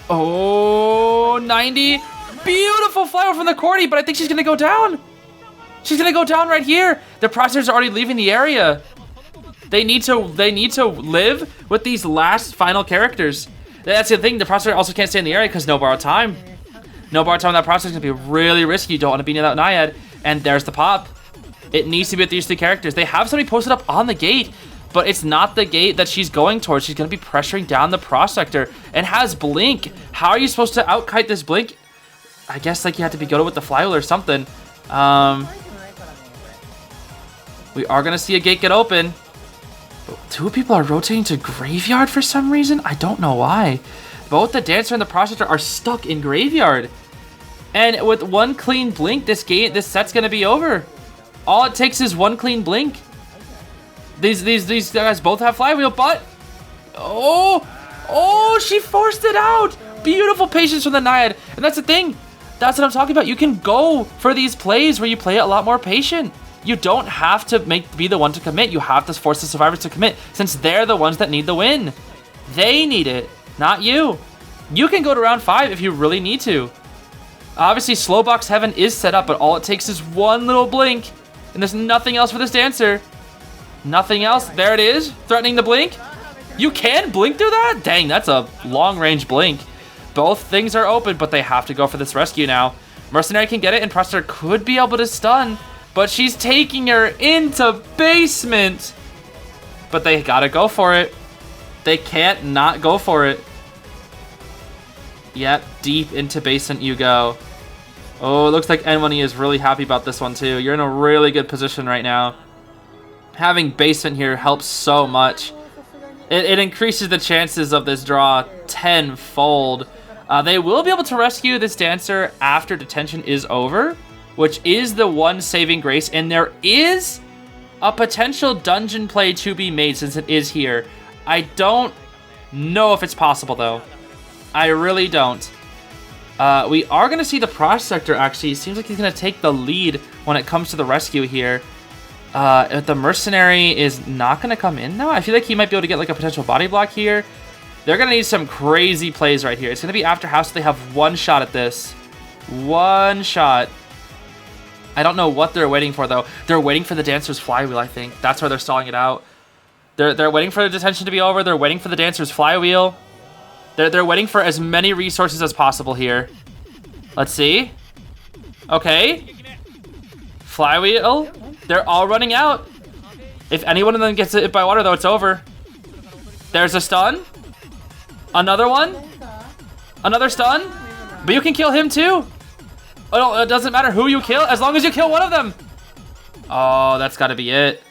[SPEAKER 1] Oh, 90. Beautiful flyover from the Cordy, but I think she's going to go down. She's going to go down right here. The Processors are already leaving the area. They need to live with these last final characters. That's the thing. The Processor also can't stay in the area because no borrowed time. No borrowed time on that Processor is going to be really risky. You don't want to be near that Naiad. And there's the pop. It needs to be with these 3 characters. They have somebody posted up on the gate, but it's not the gate that she's going towards. She's going to be pressuring down the Processor and has Blink. How are you supposed to outkite this Blink? I guess like you have to be good with the flywheel or something. We are going to see a gate get open. But 2 people are rotating to Graveyard for some reason. I don't know why. Both the Dancer and the Processor are stuck in Graveyard. And with 1 clean Blink, this set's going to be over. All it takes is 1 clean Blink. These guys both have flywheel, but oh, she forced it out. Beautiful patience from the Naiad, and that's the thing. That's what I'm talking about. You can go for these plays where you play it a lot more patient. You don't have to be the one to commit. You have to force the survivors to commit, since they're the ones that need the win. They need it, not you. You can go to round 5 if you really need to. Obviously, Slowbox Heaven is set up, but all it takes is 1 little blink, and there's nothing else for this Dancer. Nothing else. There it is, threatening the blink. You can blink through that? Dang, that's a long-range blink. Both things are open, but they have to go for this rescue now. Mercenary can get it, and Processor could be able to stun, but she's taking her into basement. But they gotta go for it. They can't not go for it. Yep, deep into basement you go. Oh, it looks like N1E is really happy about this one too. You're in a really good position right now. Having basement here helps so much. It increases the chances of this draw tenfold. They will be able to rescue this Dancer after detention is over, which is the one saving grace, and there is a potential dungeon play to be made since it is here. I don't know if it's possible, though. I really don't. We are going to see the Processor, actually. It seems like he's going to take the lead when it comes to the rescue here. If the Mercenary is not going to come in now, I feel like he might be able to get like a potential body block here. They're going to need some crazy plays right here. It's going to be after house. They have 1 shot at this. 1 shot. I don't know what they're waiting for, though. They're waiting for the Dancer's flywheel, I think. That's why they're stalling it out. They're waiting for the detention to be over. They're waiting for the Dancer's flywheel. They're waiting for as many resources as possible here. Let's see. Okay. Flywheel. They're all running out. If any one of them gets hit by water, though, it's over. There's a stun. Another one. Another stun. But you can kill him, too. Oh, no, it doesn't matter who you kill, as long as you kill one of them. Oh, that's got to be it.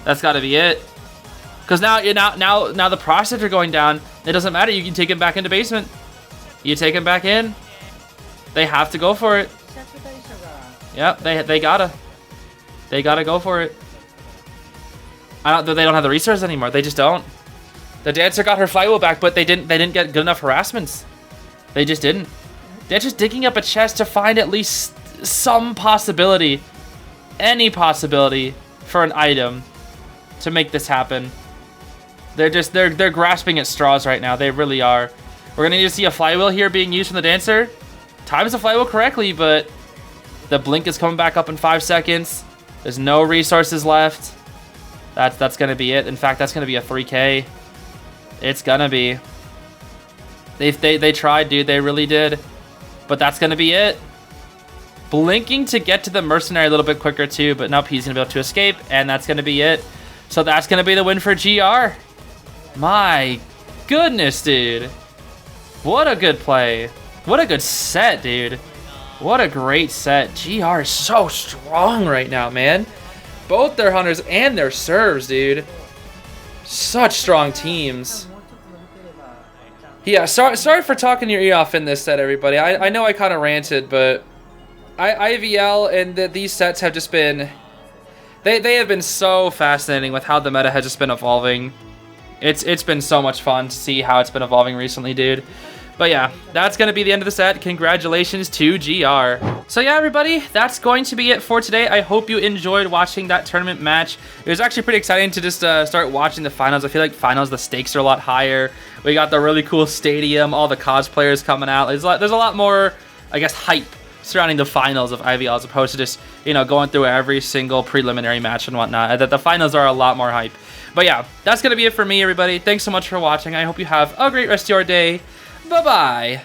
[SPEAKER 1] That's got to be it. Because now the Processor going down. It doesn't matter. You can take him back into basement. You take him back in. They have to go for it. Yep, they gotta. They gotta go for it. They don't have the resources anymore. They just don't. The Dancer got her flywheel back, but they didn't get good enough harassments. They just didn't. Dancer's digging up a chest to find at least some possibility, any possibility for an item to make this happen. They're grasping at straws right now. They really are. We're gonna need to see a flywheel here being used from the Dancer. Times the flywheel correctly, but the blink is coming back up in 5 seconds. There's no resources left. That's gonna be it. In fact, that's gonna be a 3K. It's gonna be. They tried, dude. They really did. But that's going to be it. Blinking to get to the mercenary a little bit quicker too, but nope, he's going to be able to escape, and that's going to be it. So that's going to be the win for GR. My goodness, dude. What a good play. What a good set, dude. What a great set. GR is so strong right now, man. Both their hunters and their serves, dude. Such strong teams. Yeah, sorry for talking your ear off in this set, everybody. I know I kind of ranted, but IVL and these sets have just been... They have been so fascinating with how the meta has just been evolving. It's been so much fun to see how it's been evolving recently, dude. But yeah, that's going to be the end of the set. Congratulations to GR. So yeah, everybody, that's going to be it for today. I hope you enjoyed watching that tournament match. It was actually pretty exciting to just start watching the finals. I feel like finals, the stakes are a lot higher. We got the really cool stadium, all the cosplayers coming out. There's a lot more, I guess, hype surrounding the finals of IVL as opposed to just, you know, going through every single preliminary match and whatnot. The finals are a lot more hype. But yeah, that's going to be it for me, everybody. Thanks so much for watching. I hope you have a great rest of your day. Bye-bye.